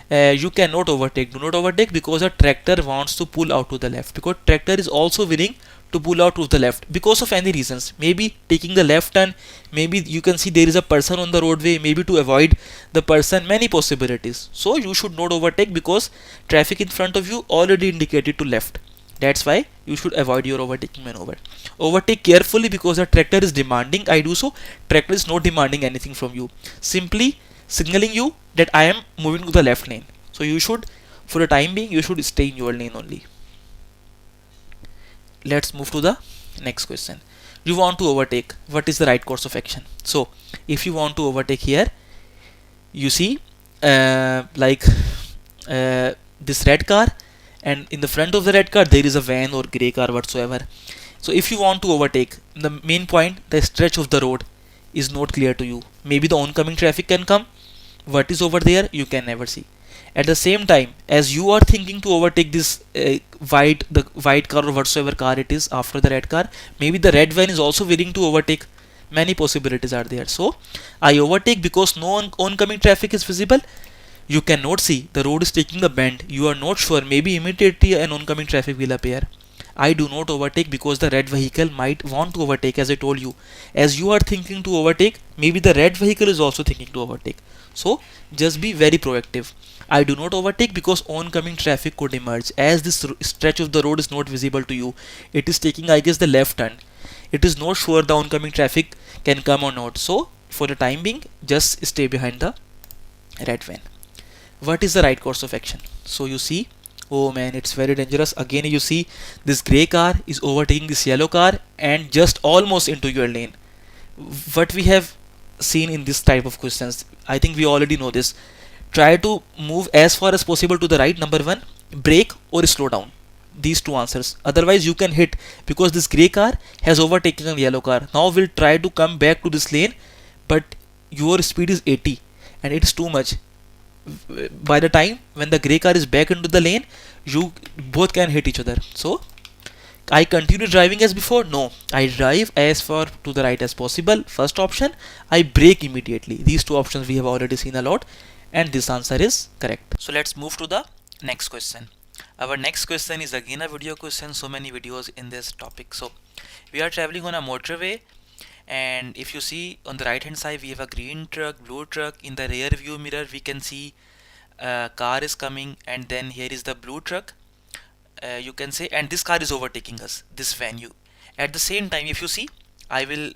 you cannot overtake. Do not overtake because a tractor wants to pull out to the left, because tractor is also willing to pull out to the left because of any reasons. Maybe taking the left turn, maybe you can see there is a person on the roadway, maybe to avoid the person, many possibilities. So you should not overtake because traffic in front of you already indicated to left. That's why you should avoid your overtaking maneuver. Overtake carefully because the tractor is demanding I do so. Tractor is not demanding anything from you, simply signaling you that I am moving to the left lane. So you should, for the time being, you should stay in your lane only. Let's move to the next question. You want to overtake. What is the right course of action? So if you want to overtake here, you see this red car, and in the front of the red car there is a van or grey car whatsoever. So if you want to overtake, the main point, the stretch of the road is not clear to you. Maybe the oncoming traffic can come. What is over there you can never see. At the same time, as you are thinking to overtake this white car or whatsoever car it is after the red car, maybe the red van is also willing to overtake. Many possibilities are there. So I overtake because no oncoming traffic is visible. You cannot see, the road is taking a bend. You are not sure, maybe immediately an oncoming traffic will appear. I do not overtake because the red vehicle might want to overtake, as I told you. As you are thinking to overtake, maybe the red vehicle is also thinking to overtake. So just be very proactive. I do not overtake because oncoming traffic could emerge. As this stretch of the road is not visible to you, it is taking, I guess, the left turn. It is not sure the oncoming traffic can come or not. So for the time being, just stay behind the red van. What is the right course of action? So you see, oh man, it's very dangerous. Again you see this grey car is overtaking this yellow car and just almost into your lane. What we have seen in this type of questions, I think we already know this. Try to move as far as possible to the right, number one, brake or slow down. These two answers, otherwise you can hit, because this grey car has overtaken a yellow car. Now we'll try to come back to this lane, but your speed is 80 and it's too much. By the time when the grey car is back into the lane, you both can hit each other. So I continue driving as before? No, I drive as far to the right as possible. First option. I brake immediately. These two options we have already seen a lot, and this answer is correct. So let's move to the next question. Our next question is again a video question. So many videos in this topic. So we are traveling on a motorway, and if you see on the right hand side we have a green truck, blue truck. In the rear view mirror we can see a car is coming, and then here is the blue truck, you can say, and this car is overtaking us, this van. At the same time, if you see, I will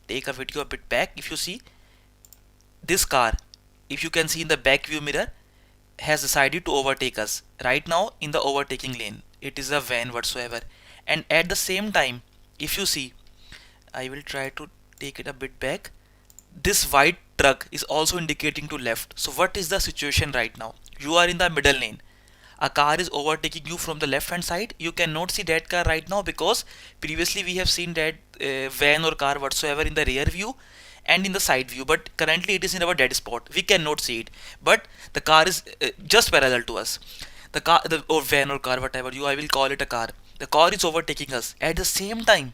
take a video a bit back. If you see this car, if you can see in the back view mirror, has decided to overtake us right now in the overtaking lane. It is a van whatsoever, and at the same time, if you see, I will try to take it a bit back. This white truck is also indicating to left. So what is the situation right now? You are in the middle lane. A car is overtaking you from the left hand side. You cannot see that car right now because previously we have seen that van or car whatsoever in the rear view and in the side view, but currently it is in our dead spot. We cannot see it, but the car is just parallel to us. The car, or van or car, whatever I will call it a car. The car is overtaking us. At the same time,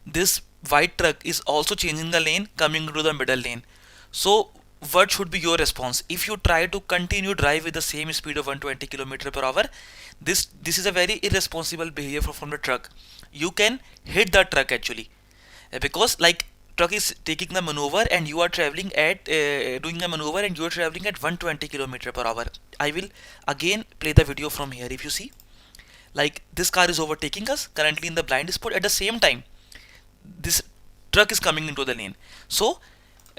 this white truck is also changing the lane, coming into the middle lane. So what should be your response? If you try to continue drive with the same speed of 120 km per hour, this is a very irresponsible behavior from the truck. You can hit the truck actually. because like truck is taking the maneuver and you are traveling at doing a maneuver and you are traveling at 120 kilometer per hour. I will again play the video from here. If you see, like this car is overtaking us currently in the blind spot. At the same time, this truck is coming into the lane. So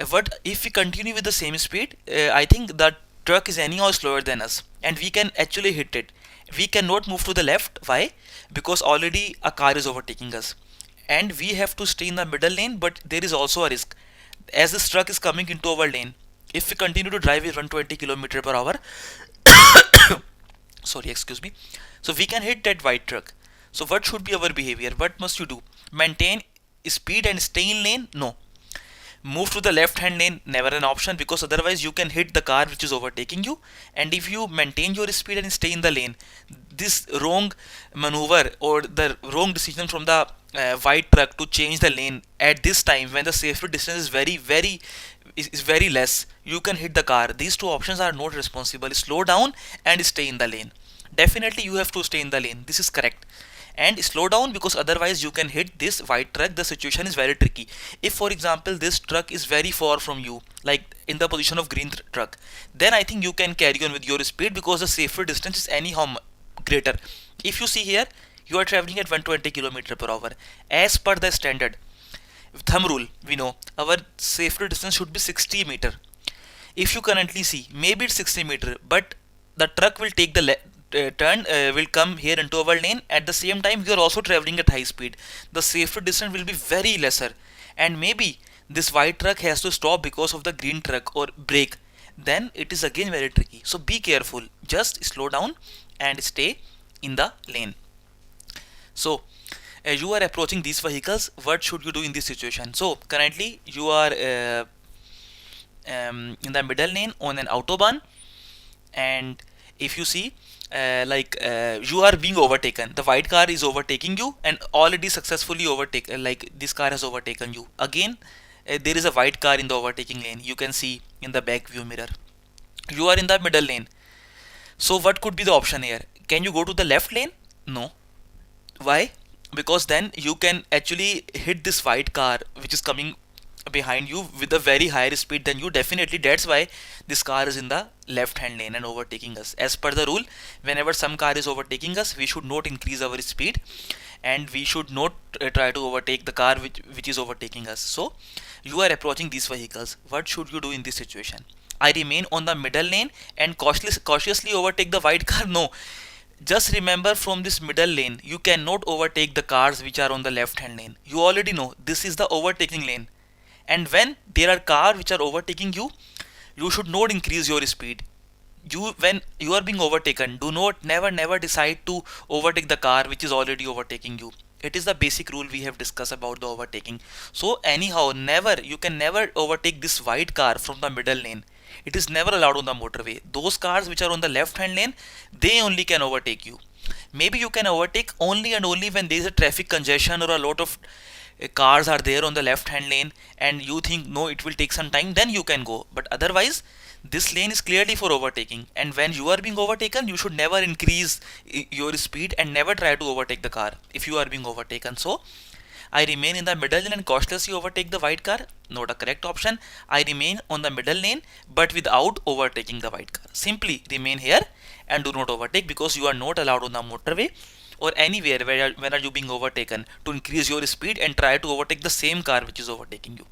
what if we continue with the same speed? I think the truck is anyhow slower than us and we can actually hit it. We cannot move to the left. Why? Because already a car is overtaking us and we have to stay in the middle lane, but there is also a risk as this truck is coming into our lane. If we continue to drive with 120 kilometer per hour, sorry, excuse me, so we can hit that white truck. So what should be our behavior? What must you do? Maintain speed and stay in lane? No. Move to the left hand lane? Never an option, because otherwise you can hit the car which is overtaking you. And if you maintain your speed and stay in the lane, this wrong maneuver or the wrong decision from the white truck to change the lane at this time when the safety distance is very less, you can hit the car. These two options are not responsible. Slow down and stay in the lane. Definitely you have to stay in the lane, this is correct, and slow down, because otherwise you can hit this white truck. The situation is very tricky. If for example this truck is very far from you, like in the position of green truck, then I think you can carry on with your speed because the safer distance is anyhow greater. If you see here, you are traveling at 120 km per hour. As per the standard thumb rule, we know our safer distance should be 60 meter. If you currently see, maybe it's 60 meter, but the truck will take the turn, will come here into our lane. At the same time, you are also traveling at high speed. The safer distance will be very lesser, and maybe this white truck has to stop because of the green truck or brake. Then it is again very tricky. So be careful. Just slow down and stay in the lane. So as you are approaching these vehicles, what should you do in this situation? So currently you are in the middle lane on an autobahn, and if you see, you are being overtaken. The white car is overtaking you and already successfully overtaken. Like this car has overtaken you again. There is a white car in the overtaking lane. You can see in the back view mirror. You are in the middle lane. So what could be the option here? Can you go to the left lane? No. Why? Because then you can actually hit this white car which is coming behind you with a very higher speed than you. Definitely that's why this car is in the left hand lane and overtaking us. As per the rule, whenever some car is overtaking us, we should not increase our speed and we should not try to overtake the car which is overtaking us. So you are approaching these vehicles. What should you do in this situation? I remain on the middle lane and cautiously overtake the white car? No. Just remember, from this middle lane you cannot overtake the cars which are on the left hand lane. You already know this is the overtaking lane, and when there are cars which are overtaking you, you should not increase your speed. When you are being overtaken, do not never decide to overtake the car which is already overtaking you. It is the basic rule we have discussed about the overtaking. So anyhow, you can never overtake this white car from the middle lane. It is never allowed on the motorway. Those cars which are on the left hand lane, they only can overtake you. Maybe you can overtake only and only when there is a traffic congestion or a lot of cars are there on the left hand lane and you think no, it will take some time, then you can go. But otherwise this lane is clearly for overtaking, and when you are being overtaken, you should never increase your speed and never try to overtake the car if you are being overtaken. So I remain in the middle lane and cautiously overtake the white car. Not a correct option. I remain on the middle lane but without overtaking the white car. Simply remain here and do not overtake, because you are not allowed on the motorway or anywhere when are you being overtaken to increase your speed and try to overtake the same car which is overtaking you.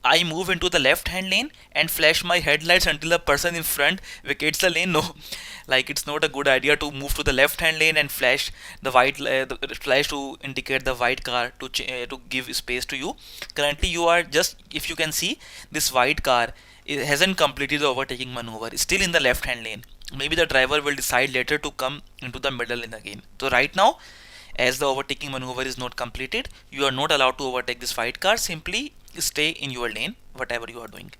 I move into the left hand lane and flash my headlights until the person in front vacates the lane. No, like it's not a good idea to move to the left hand lane and flash the flash to indicate the white car to give space to you. Currently you are just, if you can see, this white car, it hasn't completed the overtaking maneuver, it's still in the left hand lane. Maybe the driver will decide later to come into the middle lane again. So right now, as the overtaking maneuver is not completed, you are not allowed to overtake this white car. Simply stay in your lane whatever you are doing.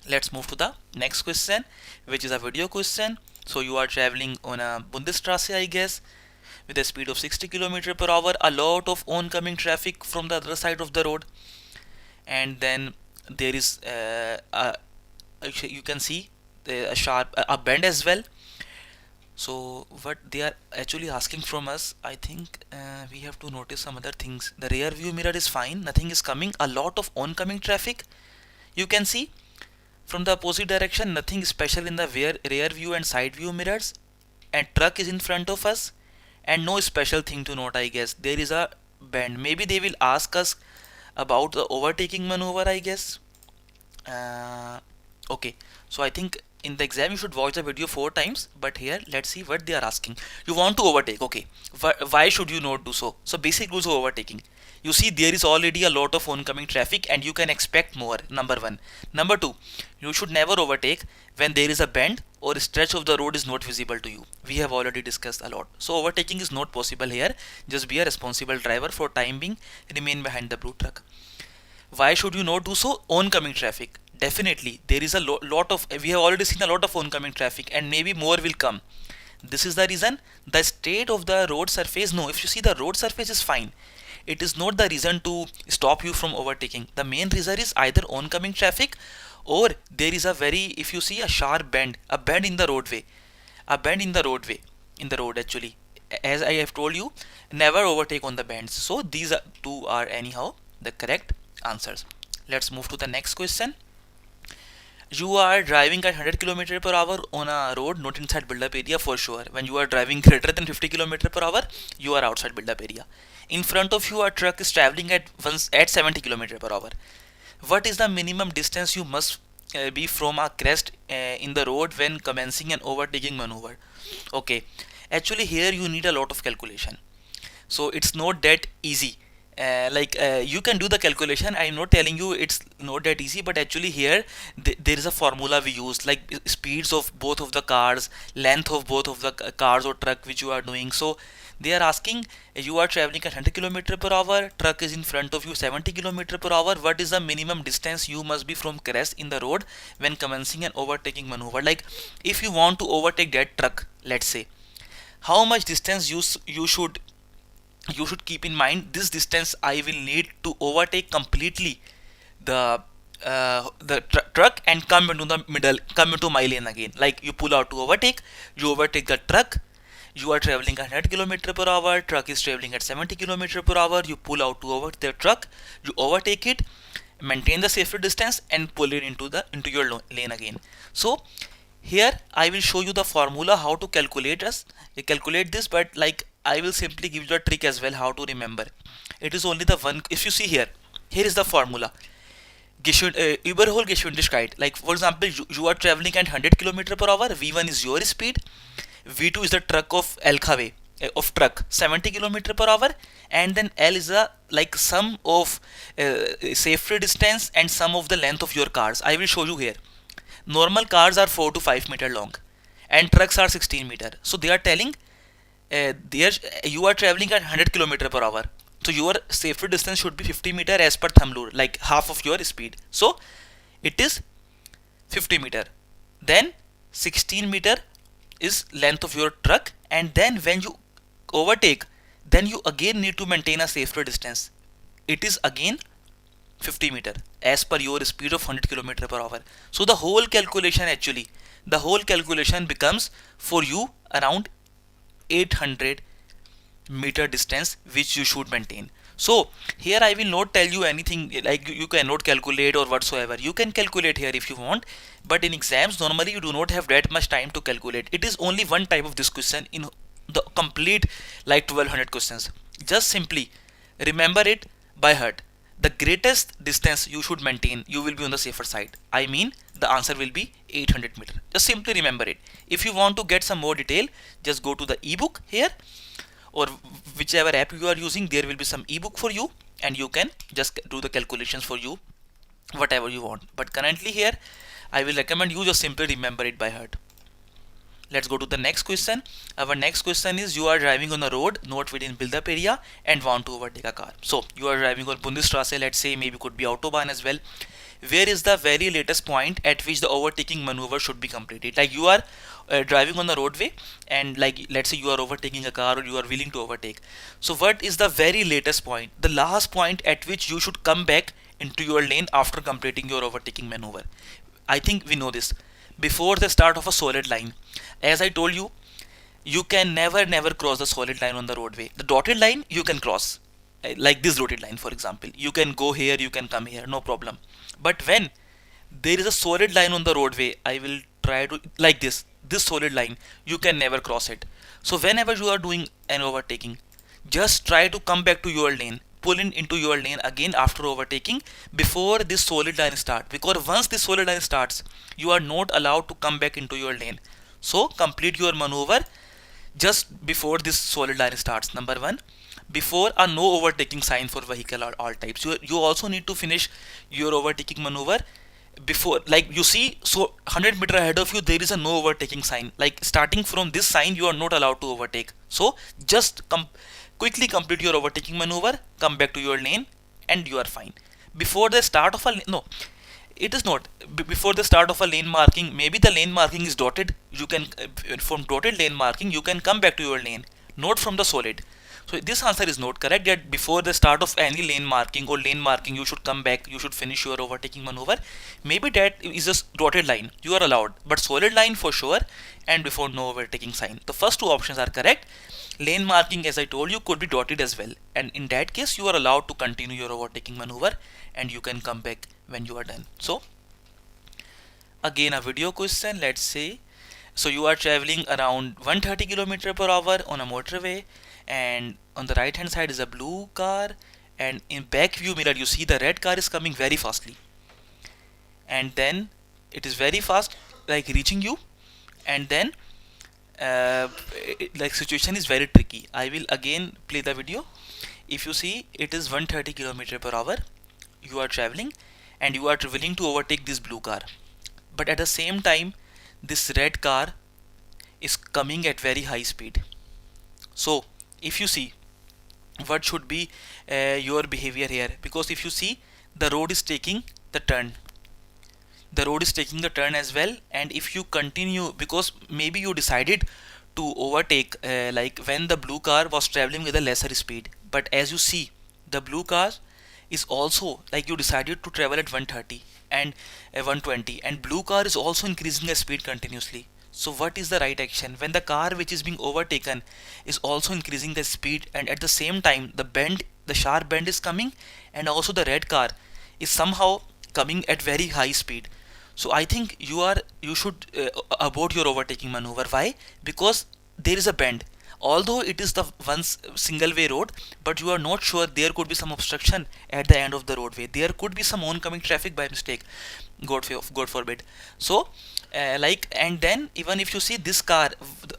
Let's move to the next question, which is a video question. So you are traveling on a Bundesstraße, I guess, with a speed of 60 km per hour, a lot of oncoming traffic from the other side of the road, and then there is you can see a sharp bend as well. So what they are actually asking from us, I think we have to notice some other things. The rear view mirror is fine, nothing is coming. A lot of oncoming traffic you can see from the opposite direction, nothing special in the rear view and side view mirrors, and truck is in front of us, and no special thing to note. I guess there is a bend. Maybe they will ask us about the overtaking maneuver, I guess. uh, okay, so I think in the exam you should watch the video 4 times, but here let's see what they are asking. You want to overtake, okay. Why should you not do so? So basic rules of overtaking. You see there is already a lot of oncoming traffic and you can expect more, number one. Number two, you should never overtake when there is a bend or a stretch of the road is not visible to you. We have already discussed a lot. So overtaking is not possible here. Just be a responsible driver. For time being, remain behind the blue truck. Why should you not do so? Oncoming traffic. Definitely, there is a lot of, we have already seen a lot of oncoming traffic and maybe more will come. This is the reason. The state of the road surface, no, if you see the road surface is fine. It is not the reason to stop you from overtaking. The main reason is either oncoming traffic or there is a very, if you see a sharp bend, a bend in the roadway, a bend in the roadway, in the road actually. As I have told you, never overtake on the bends. So these two are anyhow the correct answers. Let's move to the next question. You are driving at 100 km per hour on a road not inside build-up area for sure. When you are driving greater than 50 km per hour, you are outside build-up area. In front of you, a truck is traveling at 70 km per hour. What is the minimum distance you must be from a crest in the road when commencing an overtaking maneuver? Okay, actually here you need a lot of calculation. So it's not that easy. You can do the calculation. I'm not telling you it's not that easy, but actually here there is a formula we use, like speeds of both of the cars, length of both of the cars or truck which you are doing. So they are asking, you are traveling at 100 km per hour, truck is in front of you 70 km per hour. What is the minimum distance you must be from crest in the road when commencing an overtaking maneuver? Like if you want to overtake that truck, let's say, how much distance you should keep in mind. This distance I will need to overtake completely the truck and come into the middle, come into my lane again. Like you pull out to overtake, you overtake the truck. You are traveling at 100 km per hour, truck is traveling at 70 km per hour. You pull out to over the truck, you overtake it, maintain the safer distance, and pull it into your lane again. So here I will show you the formula how to calculate this, but like I will simply give you a trick as well how to remember. It is only the one. If you see here, here is the formula. Überhol Geschwindigkeit. Like for example, you are traveling at 100 km per hour. V1 is your speed. V2 is the truck of LKW of truck 70 km per hour, and then L is a like sum of safety distance and sum of the length of your cars. I will show you here. Normal cars are 4 to 5 meter long and trucks are 16 meter. So they are telling there you are traveling at 100 km per hour, so your safety distance should be 50 meter as per thumb rule, like half of your speed. So it is 50 meter, then 16 meter is length of your truck, and then when you overtake, then you again need to maintain a safety distance. It is again 50 meter as per your speed of 100 km per hour. So the whole calculation becomes for you around 800 meter distance which you should maintain. So here I will not tell you anything like you cannot calculate or whatsoever. You can calculate here if you want, but in exams normally you do not have that much time to calculate. It is only one type of this question in the complete like 1200 questions. Just simply remember it by heart. The greatest distance you should maintain, you will be on the safer side. I mean the answer will be 800 meter. Just simply remember it. If you want to get some more detail, just go to the ebook here, or whichever app you are using, there will be some ebook for you and you can just do the calculations for you whatever you want. But currently here I will recommend you just simply remember it by heart. Let's go to the next question. Our next question is, you are driving on a road not within build-up area and want to overtake a car. So you are driving on Bundesstraße, let's say, maybe could be Autobahn as well. Where is the very latest point at which the overtaking maneuver should be completed? Like you are driving on the roadway and like let's say you are overtaking a car or you are willing to overtake. So what is the very latest point, the last point at which you should come back into your lane after completing your overtaking maneuver? I think we know this. Before the start of a solid line, as I told you, you can never cross the solid line on the roadway. The dotted line you can cross, like this dotted line for example. You can go here, you can come here, no problem. But when there is a solid line on the roadway, I will try to, like this solid line, you can never cross it. So whenever you are doing an overtaking, just try to come back to your lane, pull in into your lane again after overtaking, before this solid line start, because once this solid line starts, you are not allowed to come back into your lane. So complete your maneuver just before this solid line starts. Number one, before a no overtaking sign for vehicle or all types, you also need to finish your overtaking maneuver before, like you see, so 100 meter ahead of you there is a no overtaking sign, like starting from this sign you are not allowed to overtake. So just quickly complete your overtaking maneuver, come back to your lane, and you are fine. Before the start of a no, it is not. Before the start of a lane marking, maybe the lane marking is dotted, you can from dotted lane marking you can come back to your lane, not from the solid. So this answer is not correct, that before the start of any lane marking or lane marking you should come back, you should finish your overtaking maneuver. Maybe that is a dotted line, you are allowed, but solid line for sure, and before no overtaking sign. The first two options are correct. Lane marking, as I told you, could be dotted as well, and in that case you are allowed to continue your overtaking maneuver and you can come back when you are done. So again a video question, let's say, so you are traveling around 130 km per hour on a motorway, and on the right hand side is a blue car, and in back view mirror you see the red car is coming very fastly, and then it is very fast, like reaching you, and then like situation is very tricky. I will again play the video. If you see, it is 130 km per hour, you are traveling and you are willing to overtake this blue car, but at the same time this red car is coming at very high speed. So if you see, what should be your behavior here, because if you see, the road is taking the turn, the road is taking the turn as well, and if you continue, because maybe you decided to overtake like when the blue car was traveling with a lesser speed, but as you see, the blue car is also, like you decided to travel at 130 and 120, and blue car is also increasing the speed continuously. So what is the right action when the car which is being overtaken is also increasing the speed, and at the same time the sharp bend is coming, and also the red car is somehow coming at very high speed. So I think you should abort your overtaking maneuver. Why? Because there is a bend, although it is the one single way road, but you are not sure, there could be some obstruction at the end of the roadway, there could be some oncoming traffic by mistake, god forbid. So like, and then even if you see this car,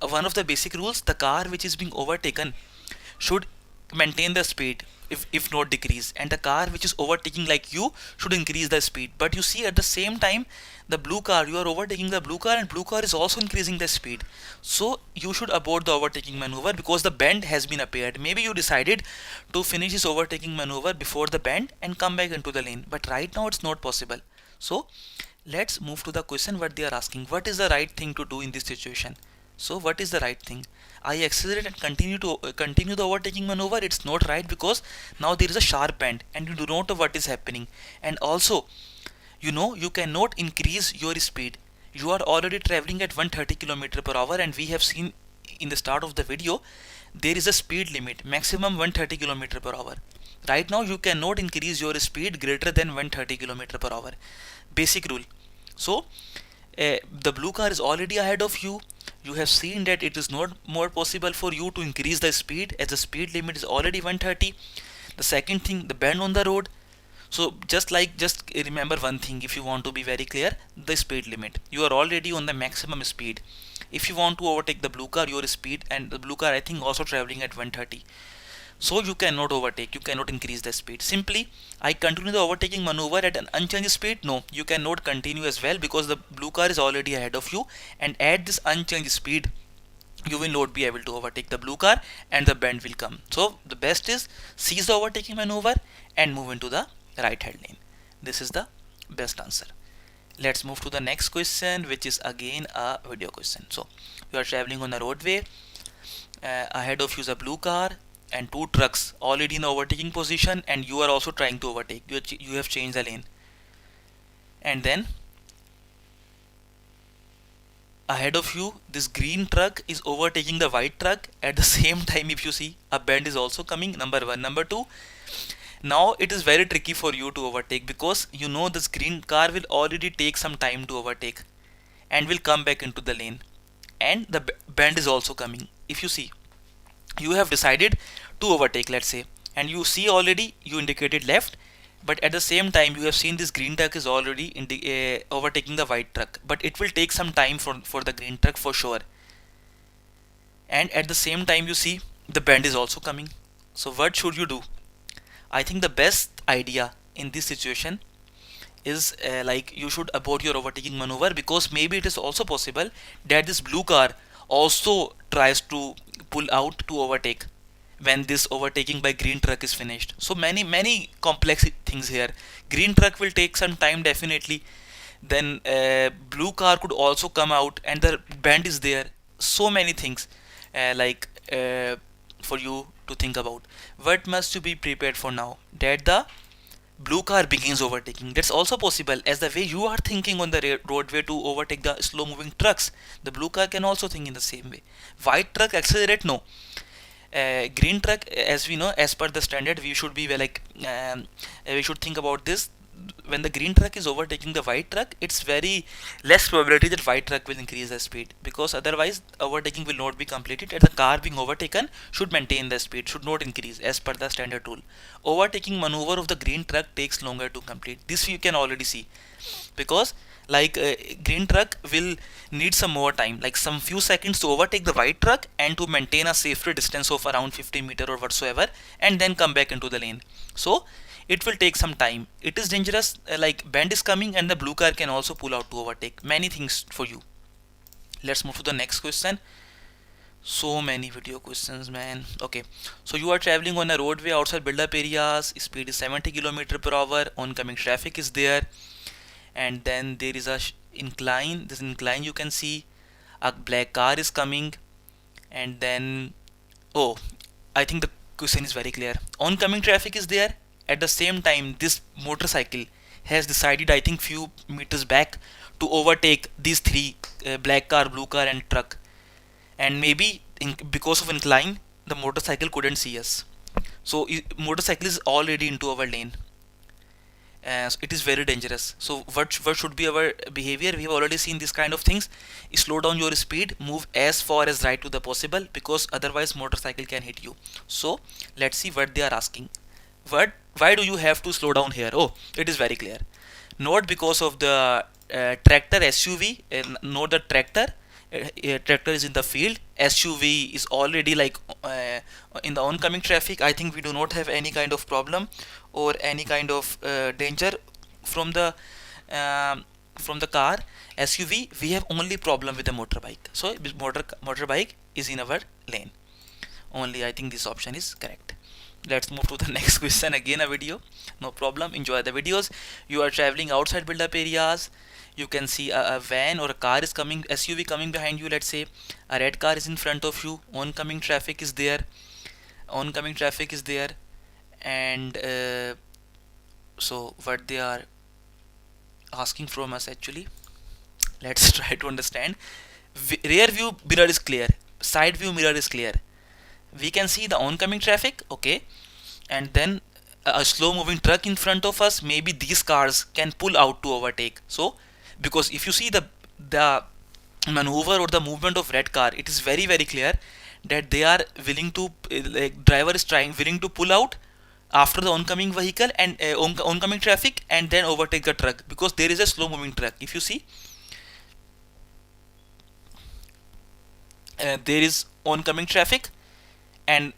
one of the basic rules, the car which is being overtaken should maintain the speed, if not decrease, and the car which is overtaking like you should increase the speed. But you see, at the same time, the blue car, you are overtaking the blue car, and blue car is also increasing the speed. So you should abort the overtaking maneuver because the bend has been appeared. Maybe you decided to finish this overtaking maneuver before the bend and come back into the lane, but right now it's not possible. So let's move to the question what they are asking. What is the right thing to do in this situation? So what is the right thing? I accelerate and continue the overtaking maneuver. It's not right because now there is a sharp bend and you do not know what is happening. And also, you cannot increase your speed. You are already traveling at 130 km per hour, and we have seen in the start of the video there is a speed limit, maximum 130 km per hour. Right now you cannot increase your speed greater than 130 km per hour. Basic rule. So the blue car is already ahead of you. You have seen that it is not more possible for you to increase the speed as the speed limit is already 130. The second thing, the bend on the road. So just remember one thing, if you want to be very clear, the speed limit. You are already on the maximum speed. If you want to overtake the blue car, your speed, and the blue car I think also traveling at 130. So you cannot overtake, you cannot increase the speed. Simply, I continue the overtaking maneuver at an unchanged speed. No, you cannot continue as well because the blue car is already ahead of you, and at this unchanged speed, you will not be able to overtake the blue car and the bend will come. So the best is cease the overtaking maneuver and move into the right hand lane. This is the best answer. Let's move to the next question, which is again a video question. So you are traveling on a roadway, ahead of you is a blue car and two trucks already in the overtaking position, and you are also trying to overtake. You have changed the lane, and then ahead of you this green truck is overtaking the white truck. At the same time, if you see, a bend is also coming, number one. Number two, now it is very tricky for you to overtake because you know this green car will already take some time to overtake and will come back into the lane, and the bend is also coming. If you see, you have decided to overtake, let's say, and you see already you indicated left, but at the same time you have seen this green truck is already overtaking the white truck, but it will take some time for the green truck for sure, and at the same time you see the bend is also coming. So what should you do? I think the best idea in this situation is like you should abort your overtaking maneuver, because maybe it is also possible that this blue car also tries to pull out to overtake when this overtaking by green truck is finished. So many complex things here. Green truck will take some time definitely, then blue car could also come out and the bend is there. So many things for you to think about. What must you be prepared for now? That the blue car begins overtaking. That's also possible. As the way you are thinking on the roadway to overtake the slow moving trucks, the blue car can also think in the same way. White truck accelerate? No. Green truck, as we know, as per the standard, we should be we should think about this. When the green truck is overtaking the white truck, it's very less probability that white truck will increase the speed, because otherwise overtaking will not be completed, and the car being overtaken should maintain the speed, should not increase as per the standard rule. Overtaking maneuver of the green truck takes longer to complete. This you can already see, because green truck will need some more time, like some few seconds to overtake the white truck and to maintain a safer distance of around 50 meter or whatsoever, and then come back into the lane. So it will take some time. It is dangerous, like bend is coming and the blue car can also pull out to overtake. Many things for you. Let's move to the next question. So many video questions, man. Okay, so you are traveling on a roadway outside build-up areas. Speed is 70 km/h. Oncoming traffic is there, and then there is a incline. This incline you can see a black car is coming, and then oh, I think the question is very clear. Oncoming traffic is there. At the same time, this motorcycle has decided, I think few meters back, to overtake these three, black car, blue car and truck, and maybe because of incline the motorcycle couldn't see us, so motorcycle is already into our lane. So it is very dangerous. So what should be our behavior? We have already seen this kind of things. Slow down your speed, move as far as right to the possible, because otherwise motorcycle can hit you. So let's see what they are asking. Why do you have to slow down here? Oh, it is very clear. Not because of the tractor SUV, not the tractor. Tractor is in the field. SUV is already in the oncoming traffic. I think we do not have any kind of problem or any kind of danger from the car. SUV, we have only problem with the motorbike. So motorbike is in our lane only. I think this option is correct. Let's move to the next question. Again a video, no problem, enjoy the videos. You are traveling outside build-up areas. You can see a van or a car is coming, SUV coming behind you. Let's say a red car is in front of you. Oncoming traffic is there. And so what they are asking from us, actually, let's try to understand. Rear view mirror is clear, side view mirror is clear. We can see the oncoming traffic, okay, and then a slow moving truck in front of us. Maybe these cars can pull out to overtake. So because if you see the maneuver or the movement of red car, it is very clear that they are willing to driver is willing to pull out after the oncoming vehicle and oncoming traffic, and then overtake the truck, because there is a slow moving truck. If you see, there is oncoming traffic and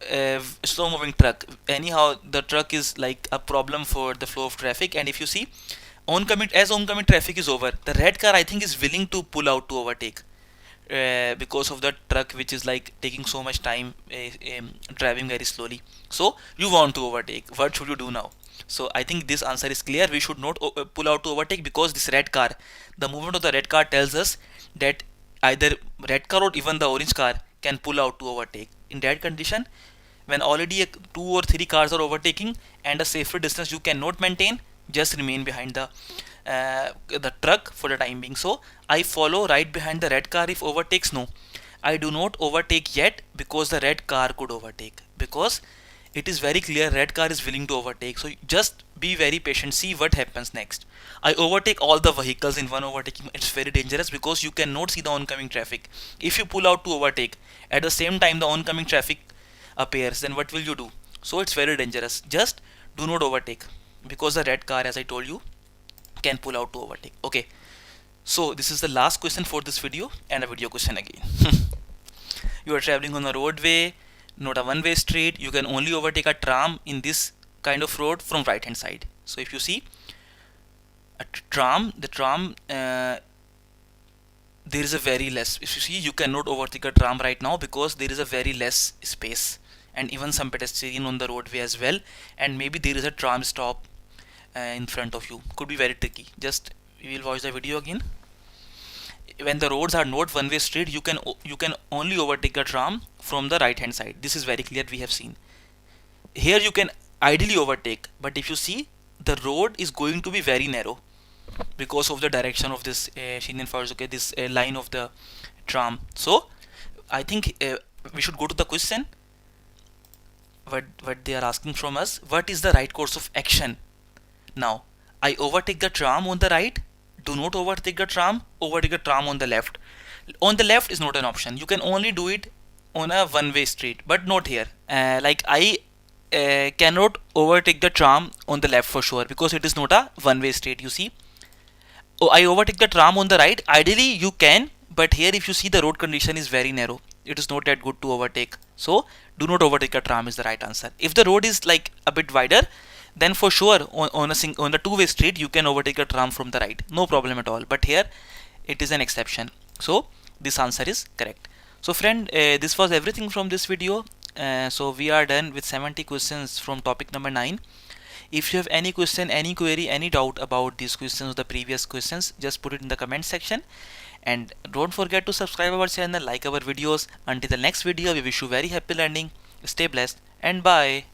slow moving truck. Anyhow, the truck is like a problem for the flow of traffic. And if you see, oncoming traffic is over, the red car I think is willing to pull out to overtake, because of the truck which is like taking so much time, driving very slowly. So you want to overtake. What should you do now? So I think this answer is clear. We should not pull out to overtake, because this red car, the movement of the red car tells us that either red car or even the orange car can pull out to overtake. In that condition, when already 2 or 3 cars are overtaking and a safer distance you cannot maintain, just remain behind the the truck for the time being. So I follow right behind the red car if overtakes. No, I do not overtake yet because the red car could overtake, because it is very clear red car is willing to overtake. So just be very patient, see what happens next. I overtake all the vehicles in one overtaking. It's very dangerous because you cannot see the oncoming traffic. If you pull out to overtake, at the same time the oncoming traffic appears, then what will you do? So it's very dangerous. Just do not overtake, because the red car, as I told you, can pull out to overtake. Okay, so this is the last question for this video, and a video question again. You are traveling on a roadway, not a one-way street. You can only overtake a tram in this kind of road from right hand side. So if you see a tram, the tram, there is a very less, if you see, you cannot overtake a tram right now because there is a very less space, and even some pedestrian on the roadway as well, and maybe there is a tram stop in front of you. Could be very tricky. Just we will watch the video again. When the roads are not one-way street, you can only overtake a tram from the right hand side. This is very clear, we have seen. Here you can ideally overtake, but if you see, the road is going to be very narrow because of the direction of this okay, this line of the tram. So I think we should go to the question. What they are asking from us: what is the right course of action? Now I overtake the tram on the right. Do not overtake the tram. Overtake the tram on the left. On the left is not an option. You can only do it on a one-way street, but not here. Like I cannot overtake the tram on the left for sure because it is not a one-way street. You see, I overtake the tram on the right. Ideally you can, but here if you see, the road condition is very narrow. It is not that good to overtake. So do not overtake a tram is the right answer. If the road is like a bit wider, then for sure on the two-way street you can overtake a tram from the right, no problem at all. But here it is an exception. So this answer is correct. So friend, this was everything from this video. So we are done with 70 questions from topic number 9. If you have any question, any query, any doubt about these questions or the previous questions, just put it in the comment section. And don't forget to subscribe our channel, like our videos. Until the next video, we wish you very happy learning. Stay blessed and bye.